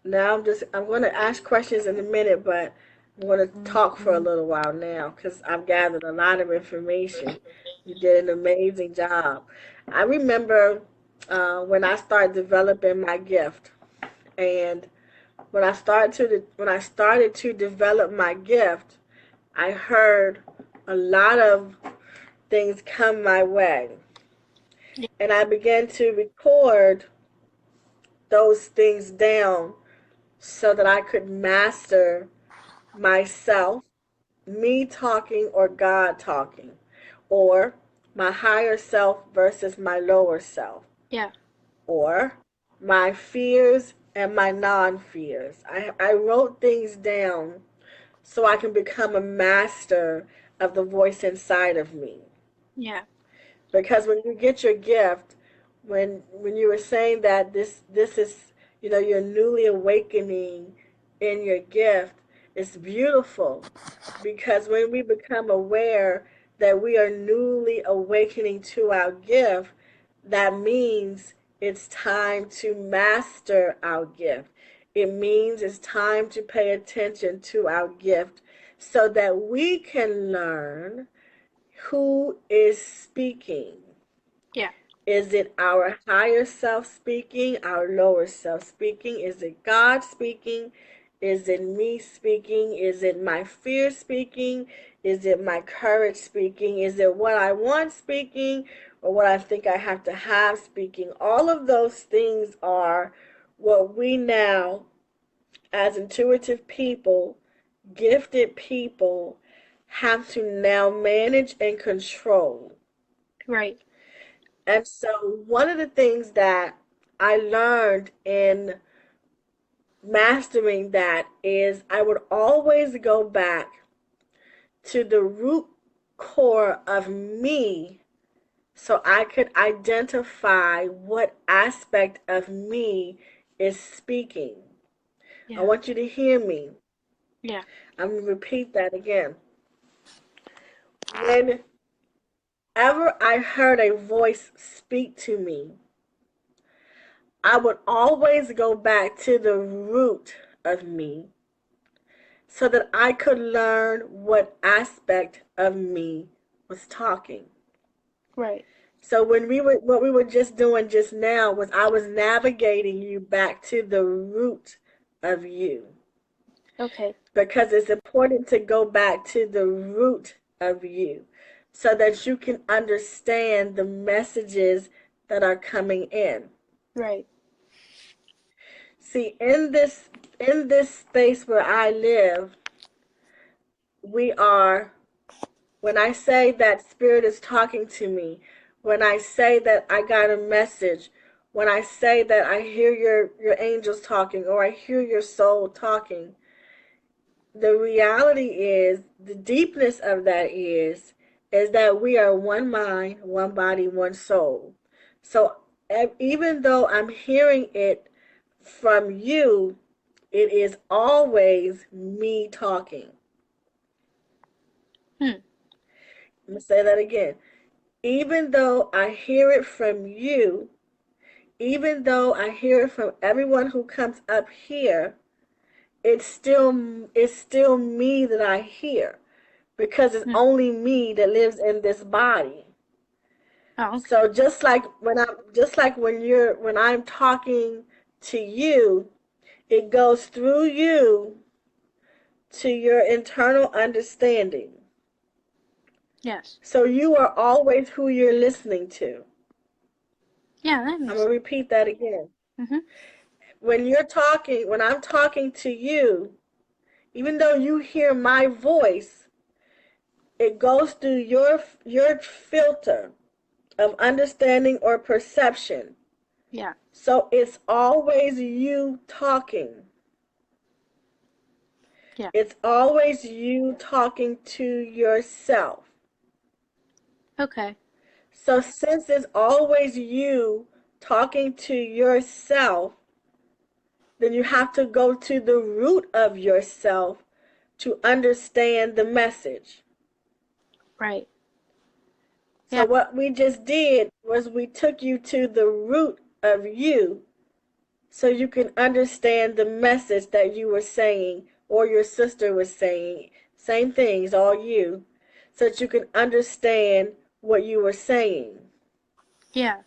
Now I'm going to ask questions in a minute, but I'm going to talk for a little while now because I've gathered a lot of information. You did an amazing job. I remember when I started developing my gift, and when I started to develop my gift, I heard a lot of things come my way, Yeah. and I began to record those things down so that I could master myself, me talking or God talking, or my higher self versus my lower self, Yeah. or my fears and my non fears. I wrote things down so I can become a master of the voice inside of me. Yeah. Because when you get your gift, when you were saying that this is, you're newly awakening in your gift, it's beautiful because when we become aware that we are newly awakening to our gift, that means it's time to master our gift. It means it's time to pay attention to our gift so that we can learn who is speaking. Yeah. Is it our higher self speaking, our lower self speaking? Is it God speaking? Is it me speaking? Is it my fear speaking? Is it my courage speaking? Is it what I want speaking or what I think I have to have speaking? All of those things are what we now, as intuitive people, gifted people, have to now manage and control. Right. And so, one of the things that I learned in mastering that is I would always go back to the root core of me so I could identify what aspect of me is speaking. I Yeah. want you to hear me. Yeah. I'm going to repeat that again. Whenever I heard a voice speak to me, I would always go back to the root of me so that I could learn what aspect of me was talking. Right. So what we were just doing just now was I was navigating you back to the root of you. Okay. Because it's important to go back to the root of you so that you can understand the messages that are coming in. Right. See, in this space where I live, we are, when I say that spirit is talking to me, when I say that I got a message, when I say that I hear your angels talking or I hear your soul talking, the reality is, the deepness of that is that we are one mind, one body, one soul. So even though I'm hearing it from you, it is always me talking. Hmm. Let me say that again. Even though I hear it from you, even though I hear it from everyone who comes up here, it's still me that I hear because it's Hmm. only me that lives in this body. Oh, okay. So just like when I'm talking to you, it goes through you to your internal understanding. Yes. So you are always who you're listening to. Yeah, that I'm makes going to sense. repeat that again. Mm-hmm. When I'm talking to you, even though you hear my voice, it goes through your filter of understanding or perception. Yeah. So it's always you talking. Yeah. It's always you talking to yourself. Okay. So since it's always you talking to yourself, then you have to go to the root of yourself to understand the message. Right. So Yeah. what we just did was we took you to the root of you so you can understand the message that you were saying or your sister was saying. Same things, all you, so that you can understand what you were saying. Yeah.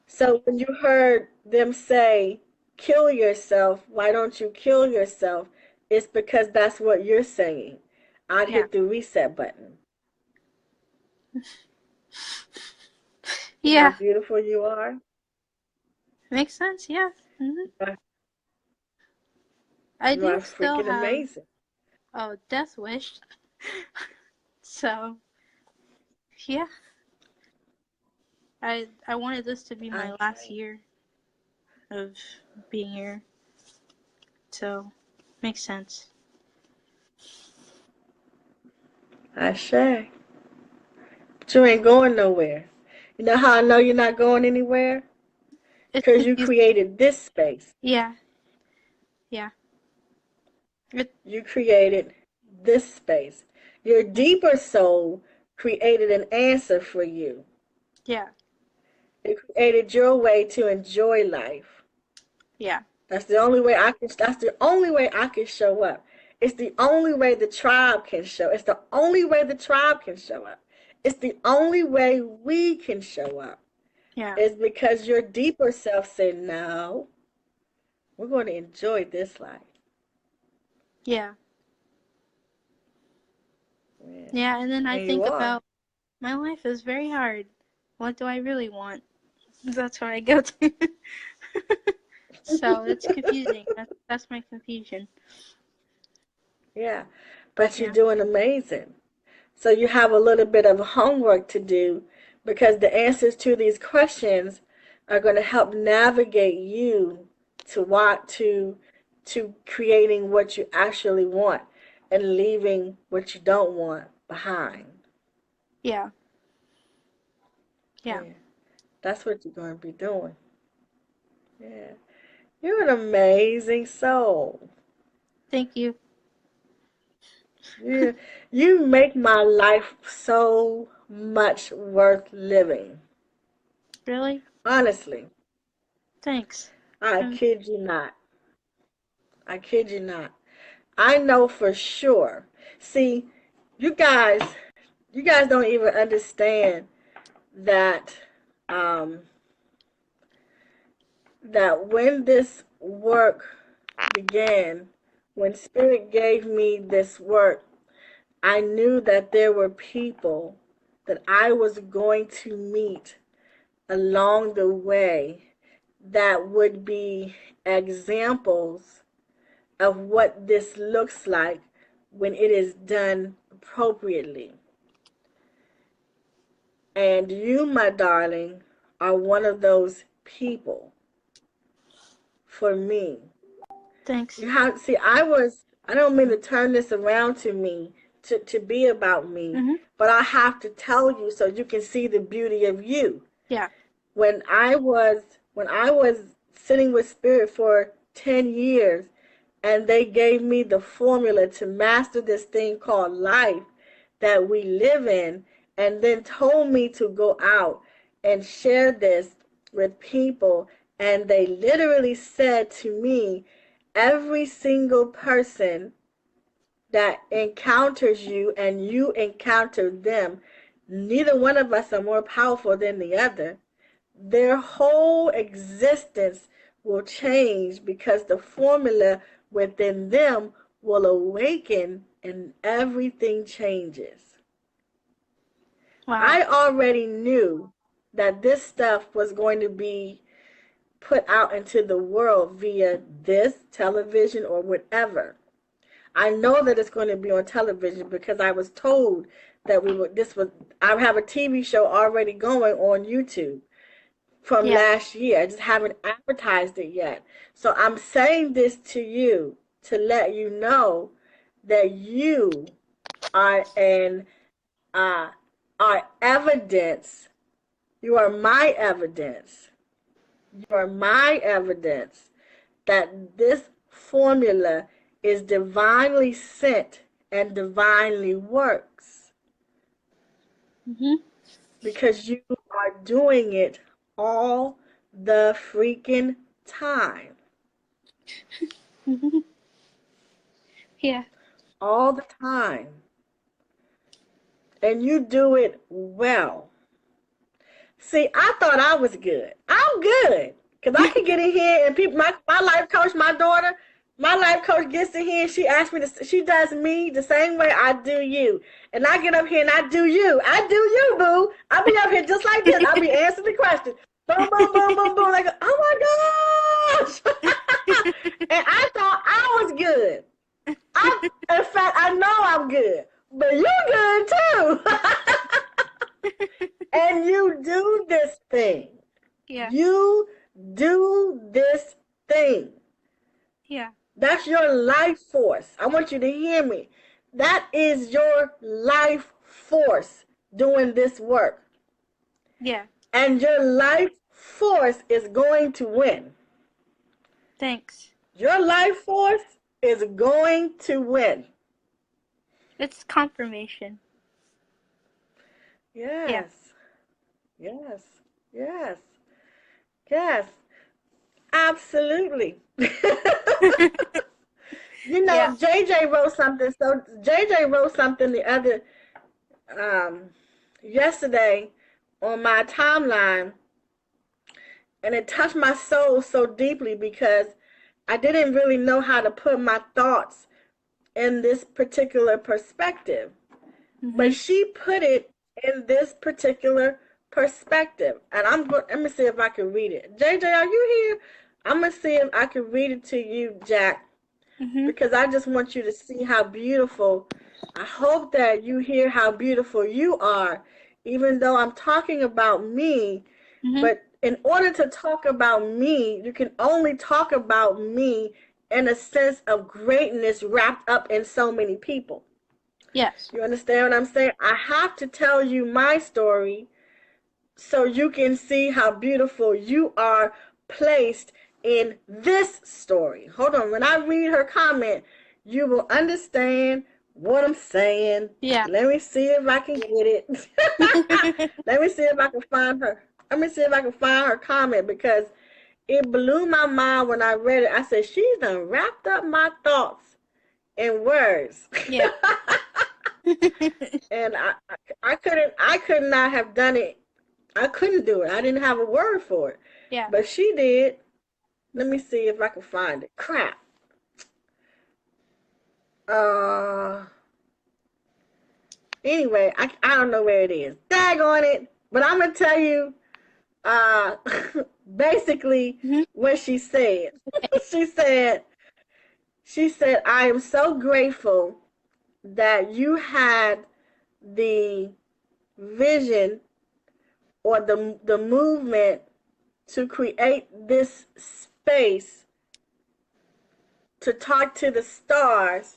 So when you heard them say, kill yourself, why don't you kill yourself? It's because that's what you're saying. I'd Yeah. hit the reset button. See how Yeah. beautiful you are? Makes sense. Yeah. Mm-hmm. You are, I you are do still freaking have amazing. a death wish. So yeah, I wanted this to be I my last year of being here. So makes sense. say. But you ain't going nowhere. You know how I know you're not going anywhere? It's Because just you you. created this space. Yeah. Yeah. It, You created this space. Your deeper soul created an answer for you. yeah. He created your way to enjoy life. Yeah. That's the only way I can. That's the only way I can show up. It's the only way the tribe can show. It's the only way the tribe can show up. It's the only way we can show up. Yeah. Is because your deeper self said, "No, we're going to enjoy this life." Yeah. Yeah, Yeah, and then I and you think are. about my life is very hard. What do I really want? That's what I go to. So it's confusing. That's my confusion. Yeah, but you're Yeah. doing amazing. So you have a little bit of homework to do because the answers to these questions are going to help navigate you to what to creating what you actually want and leaving what you don't want behind. Yeah. Yeah. Yeah, that's what you're going to be doing. Yeah, you're an amazing soul. Thank you. You you make my life so much worth living. Really? Honestly, Thanks. I Um, kid you not. I kid you not. I know for sure. See, you guys, you guys don't even understand that um, that when this work began, when Spirit gave me this work, I knew that there were people that I was going to meet along the way that would be examples of what this looks like when it is done appropriately. And you, my darling, are one of those people for me. Thanks. You have see, I don't mean to turn this around to me to be about me, Mhm. but I have to tell you so you can see the beauty of you. Yeah. When I was sitting with Spirit for 10 years and they gave me the formula to master this thing called life that we live in, and then told me to go out and share this with people. And they literally said to me, every single person that encounters you and you encounter them, neither one of us are more powerful than the other. Their whole existence will change because the formula within them will awaken and everything changes. Wow. I already knew that this stuff was going to be put out into the world via this television or whatever. I know that it's going to be on television because I was told that I have a TV show already going on YouTube from Yeah. last year. I just haven't advertised it yet. So I'm saying this to you to let you know that you are an uh, are evidence. You are my evidence. You are my evidence that this formula is divinely sent and divinely works Mhm. because you are doing it all the freaking time. Mhm. Yeah. All the time. And you do it well. See, I thought I was good. I'm good. Because I can get in here and people, my life coach, my life coach gets in here and she asks me, she does me the same way I do you. And I get up here and I do you. I do you, boo. I'll be up here just like this. I'll be answering the question. Boom, boom, boom, boom, boom. Like, oh my gosh. And I thought I was good. In fact, I know I'm good. But you good too. And you do this thing. Yeah. You do this thing. Yeah. That's your life force. I want you to hear me. That is your life force doing this work. Yeah. And your life force is going to win. Thanks. Your life force is going to win. It's confirmation. Yeah. Yes. Yes. Yes. Yes, absolutely. Yeah. JJ wrote something. So JJ wrote something the other um yesterday on my timeline, and it touched my soul so deeply because I didn't really know how to put my thoughts in this particular perspective. But Mhm. she put it in this particular perspective. And let me see if I can read it. JJ, are you here? I'm gonna see if I can read it to you, Jack, Mhm. because I just want you to see how beautiful. I hope that you hear how beautiful you are, even though I'm talking about me. Mhm. But in order to talk about me, you can only talk about me in a sense of greatness wrapped up in so many people. Yes. You understand what I'm saying? I have to tell you my story so you can see how beautiful you are placed in this story. Hold on. When I read her comment, you will understand what I'm saying. Yeah. Let me see if I can get it. Let me see if I can find her. Let me see if I can find her comment because it blew my mind when I read it. I said, she's done wrapped up my thoughts in words. Yeah. And I could not have done it. I couldn't do it. I didn't have a word for it. Yeah. But she did. Let me see if I can find it. Crap. Uh anyway, I don't know where it is. Dag on it. But I'm gonna tell you uh basically Mhm. what she said. Okay. she said she said, I am so grateful that you had the vision or the movement to create this space to talk to the stars,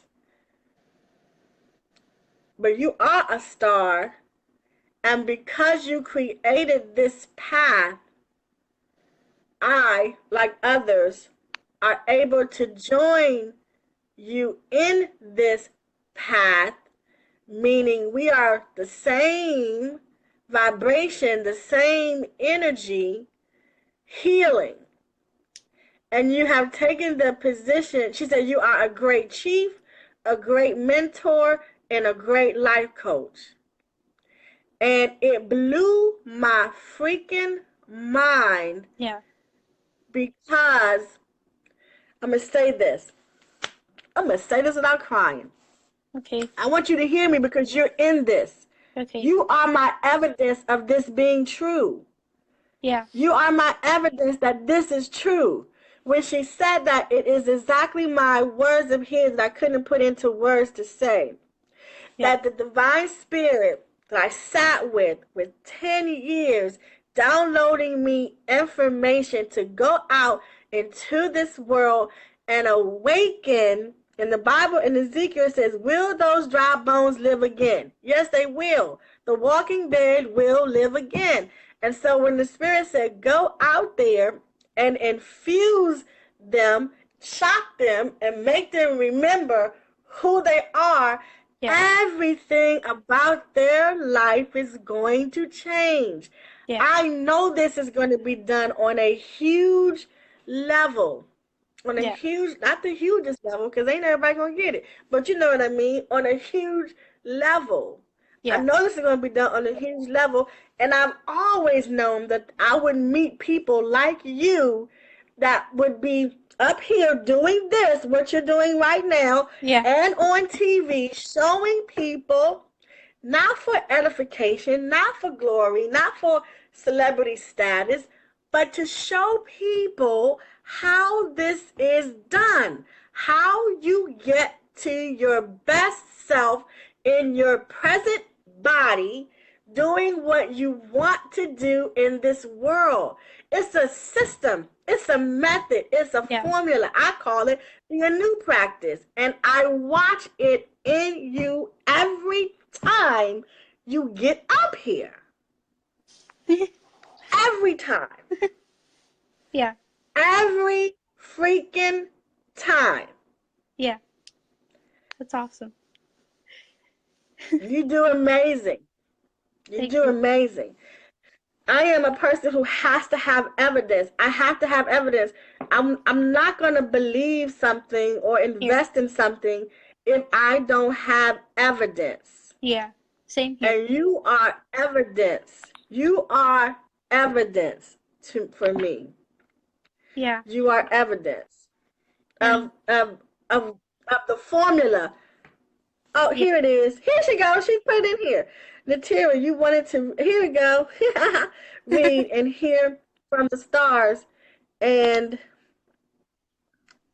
but you are a star, and because you created this path, I, like others, are able to join you in this path, meaning we are the same vibration, the same energy, healing. And you have taken the position. She said, you are a great chief, a great mentor, and a great life coach. And it blew my freaking mind Yeah. because I'm going to say this. I'm going to say this without crying. Okay. I want you to hear me because you're in this. Okay. You are my evidence of this being true. Yeah. You are my evidence that this is true. When she said that, it is exactly my words of his that I couldn't put into words to say. Yeah. That the divine spirit that I sat with 10 years, downloading me information to go out into this world and awaken. In the Bible, in Ezekiel, it says, will those dry bones live again? Yes, they will. The walking dead will live again. And so when the Spirit said, go out there and infuse them, shock them, and make them remember who they are, Yeah. everything about their life is going to change. Yeah. I know this is going to be done on a huge level. On a Yeah. huge, not the hugest level, because ain't everybody going to get it. But you know what I mean? On a huge level. I Yeah. know this is going to be done on a huge level. And I've always known that I would meet people like you that would be up here doing this, what you're doing right now, Yeah. and on TV, showing people not for edification, not for glory, not for celebrity status, but to show people how this is done, how you get to your best self in your present body, doing what you want to do in this world. It's a system, it's a method, it's a Yeah. formula. I call it the new practice. And I watch it in you every time you get up here. Every time. Yeah. Every freaking time. Yeah. That's awesome. You do amazing. You Thank do you. amazing. I am a person who has to have evidence. I have to have evidence. I'm not going to believe something or Here. invest in something if I don't have evidence. Yeah. Same here. And you are evidence. You are evidence for me. Yeah. You are evidence And of of of of the formula. Oh, yeah. here it is. Here she goes. She put it in here. Natira, you wanted to. Here we go. Read and hear from the stars, and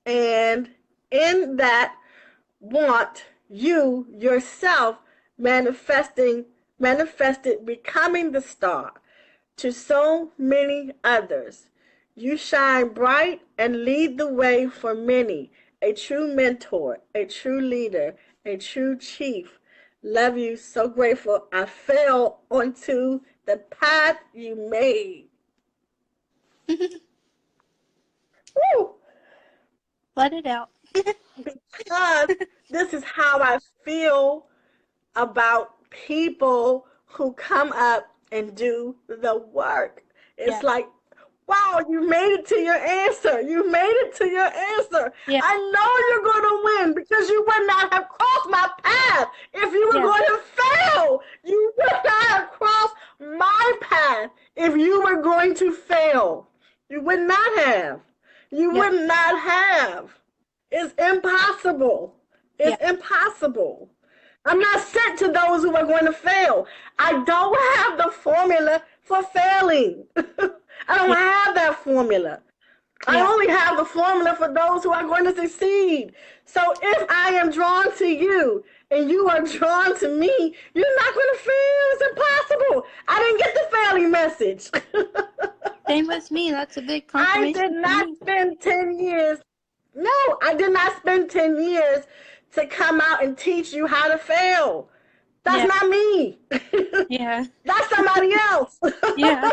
and in that want you yourself manifested becoming the star to so many others. You shine bright and lead the way for many, a true mentor, a true leader, a true chief. Love you, so grateful I fell onto the path you made. Woo! Let it out. Because this is how I feel about people who come up and do the work. It's Yeah. like, wow, you made it to your answer. You made it to your answer. Yeah. I know you're going to win because you would not have crossed my path if you were Yeah. going to fail. You would not have crossed my path if you were going to fail. You would not have. You Yeah. would not have. It's impossible. It's Yeah. impossible. I'm not sent to those who are going to fail. I don't have the formula for failing. I don't Yeah. have that formula. I Yeah. only have the formula for those who are going to succeed. So if I am drawn to you and you are drawn to me, you're not going to fail. It's impossible. I didn't get the failing message. Same with me. That's a big I confirmation did for not me. spend 10 years. No, I did not spend 10 years to come out and teach you how to fail. That's Yeah. not me. Yeah. That's somebody else. Yeah.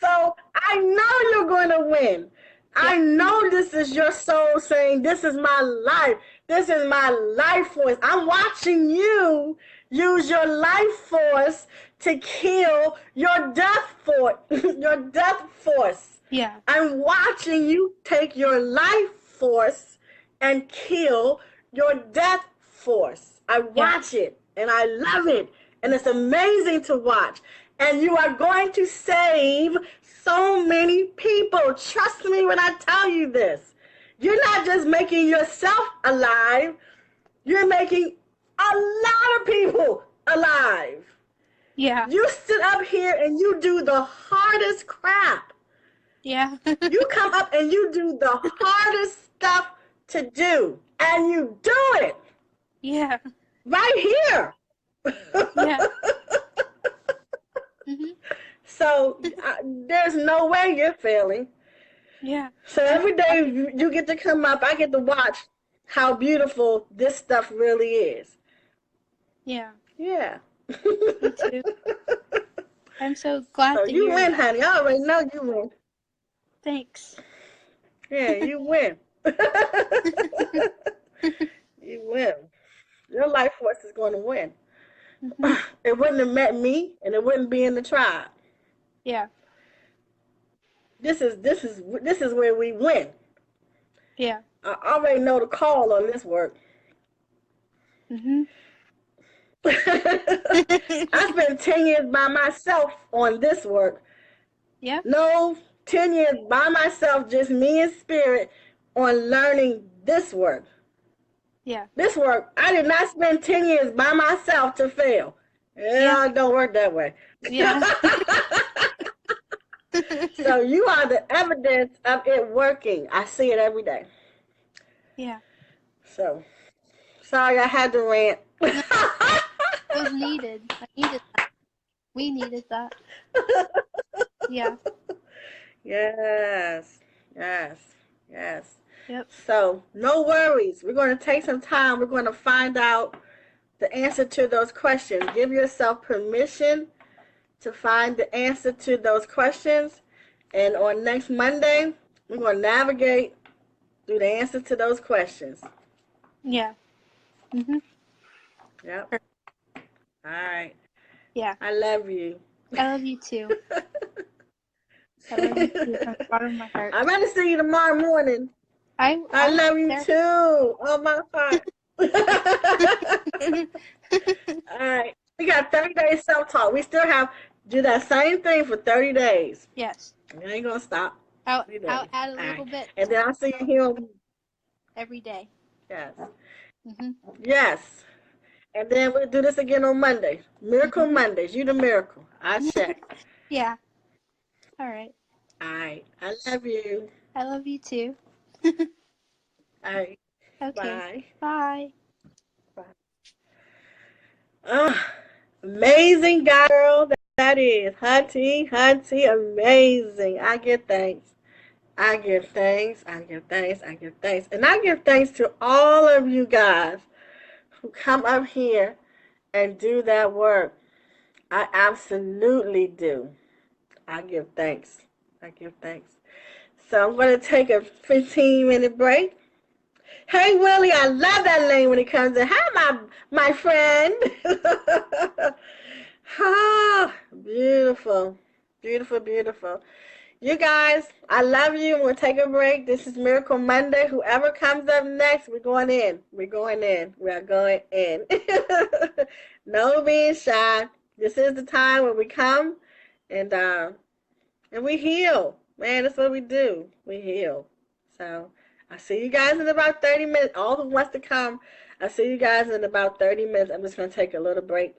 So I know you're going to win. I know this is your soul saying, this is my life. This is my life force. I'm watching you use your life force to kill your death force. Your death force. Yeah. I'm watching you take your life force and kill your death force. I watch it and I love it. And it's amazing to watch. And you are going to save so many people. Trust me when I tell you this. You're not just making yourself alive, you're making a lot of people alive. Yeah. You sit up here and you do the hardest crap. Yeah. You come up and you do the hardest stuff to do. And you do it Yeah. right here. Yeah. Mhm. So there's no way you're failing. Yeah. So every day you get to come up, I get to watch how beautiful this stuff really is. Yeah. Yeah. Me too. I'm so glad So to you hear win, that. honey. I already know you win. Thanks. Yeah, you win. You win. Your life force is going to win. Mhm. It wouldn't have met me, and it wouldn't be in the tribe. Yeah. This is where we win. Yeah. I already know the call on this work. Mhm. I spent 10 years by myself on this work. Yeah. No, 10 years by myself, just me and spirit on learning this work. Yeah. This work, I did not spend 10 years by myself to fail. Yeah, it don't work that way. Yeah. So you are the evidence of it working. I see it every day. Yeah. So, sorry I had to rant. No, it was needed. I needed that. We needed that. Yeah. Yes, yes, yes. Yep. So, no worries. We're going to take some time. We're going to find out the answer to those questions. Give yourself permission to find the answer to those questions. And on next Monday, we're going to navigate through the answer to those questions. Yeah. Mhm. Yep. All right. Yeah. I love you. I love you too. I love you too from the bottom of my heart. I'm going to see you tomorrow morning. I I will love be you there. too. Oh, my heart. All right. We got 30 days self-talk. We still have do that same thing for 30 days. Yes. It ain't going to stop. I'll add a All right. little bit And then I'll see you here. every day. Yes. Mhm. Yes. And then we'll do this again on Monday. Miracle Mhm. Mondays. You the miracle. I check. Yeah. All right. All right. I love you. I love you too. All right. Okay. Bye. Bye. Bye. Ah, amazing girl that is. Hunty, Hunty, amazing. I give thanks. I give thanks. I give thanks. I give thanks. And I give thanks to all of you guys who come up here and do that work. I absolutely do. I give thanks. I give thanks. So I'm going to take a 15-minute break. Hey Willie, I love that name when it comes in. Hi, my friend. Ah, beautiful, beautiful, beautiful. You guys, I love you. We'll take a break. This is Miracle Monday. Whoever comes up next, we're going in. We're going in. We are going in. No being shy. This is the time when we come and we heal. Man, that's what we do. We heal. So I'll see you guys in about 30 minutes. All who wants to come, I'll see you guys in about 30 minutes. I'm just going to take a little break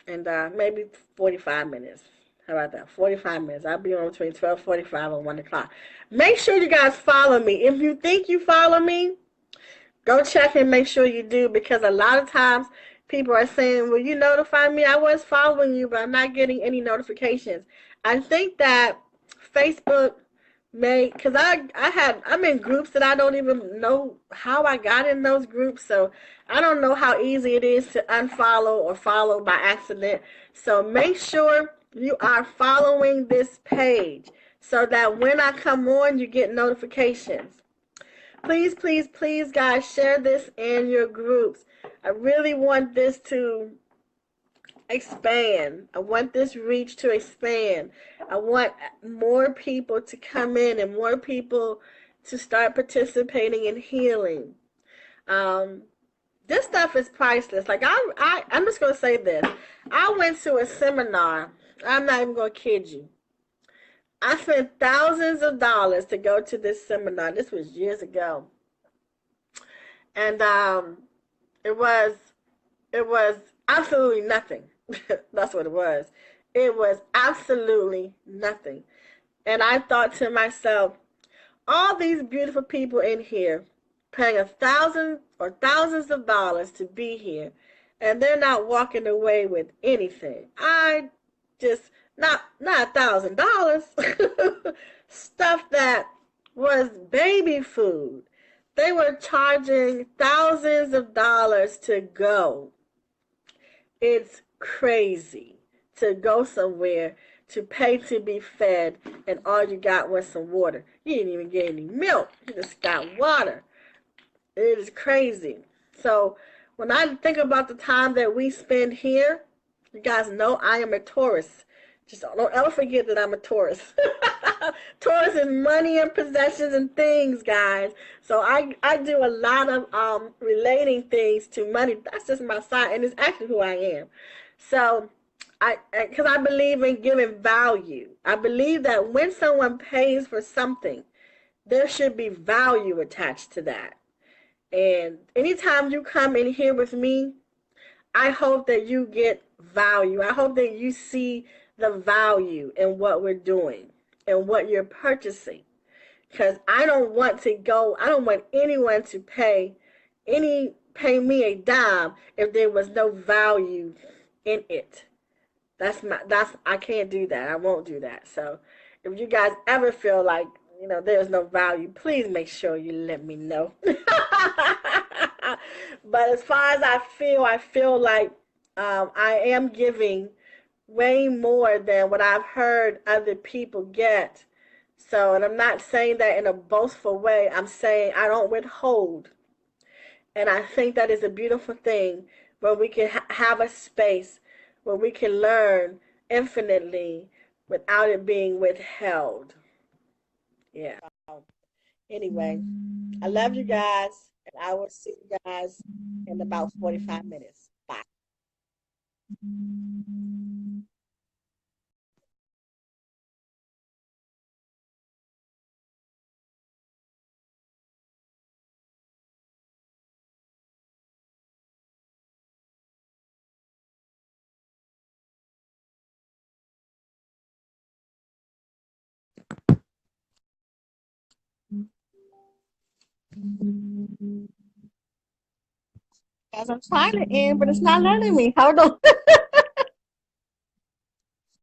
and maybe 45 minutes. How about that? 45 minutes. I'll be on between 12:45 and 1 o'clock. Make sure you guys follow me. If you think you follow me, go check and make sure you do, because a lot of times people are saying, "Will you notify me? I was following you, but I'm not getting any notifications." I think that Facebook may, because I'm in groups that I don't even know how I got in those groups, so I don't know how easy it is to unfollow or follow by accident. So make sure you are following this page so that when I come on, you get notifications. Please, please, please, guys, share this in your groups. I really want this to expand. I want this reach to expand. I want more people to come in and more people to start participating in healing. Um, this stuff is priceless. Like I'm just gonna say this. I went to a seminar. I'm not even gonna kid you. I spent thousands of dollars to go to this seminar. This was years ago, and it was it was absolutely nothing. That's what it was. It was absolutely nothing. And I thought to myself, all these beautiful people in here paying thousands of dollars to be here, and they're not walking away with anything. I just not $1,000. Stuff that was baby food. They were charging thousands of dollars to go. It's crazy to go somewhere to pay to be fed, and all you got was some water. You didn't even get any milk. You just got water. It is crazy. So when I think about the time that we spend here, you guys know I am a tourist. Just don't ever forget that I'm a tourist. Tourist is money and possessions and things, guys. So I do a lot of relating things to money. That's just my side, and it's actually who I am. So because I believe in giving value. I believe that when someone pays for something, there should be value attached to that. And anytime you come in here with me, I hope that you get value. I hope that you see the value in what we're doing and what you're purchasing. Because I don't want anyone to pay me a dime if there was no value in it. I can't do that. I won't do that. So if you guys ever feel like, there's no value, please make sure you let me know. But as far as I feel like I am giving way more than what I've heard other people get. So, and I'm not saying that in a boastful way. I'm saying I don't withhold. And I think that is a beautiful thing where we can have a space where we can learn infinitely without it being withheld. Yeah. Anyway, I love you guys, and I will see you guys in about 45 minutes. Bye. Guys, I'm trying to end, but it's not letting me. Hold on.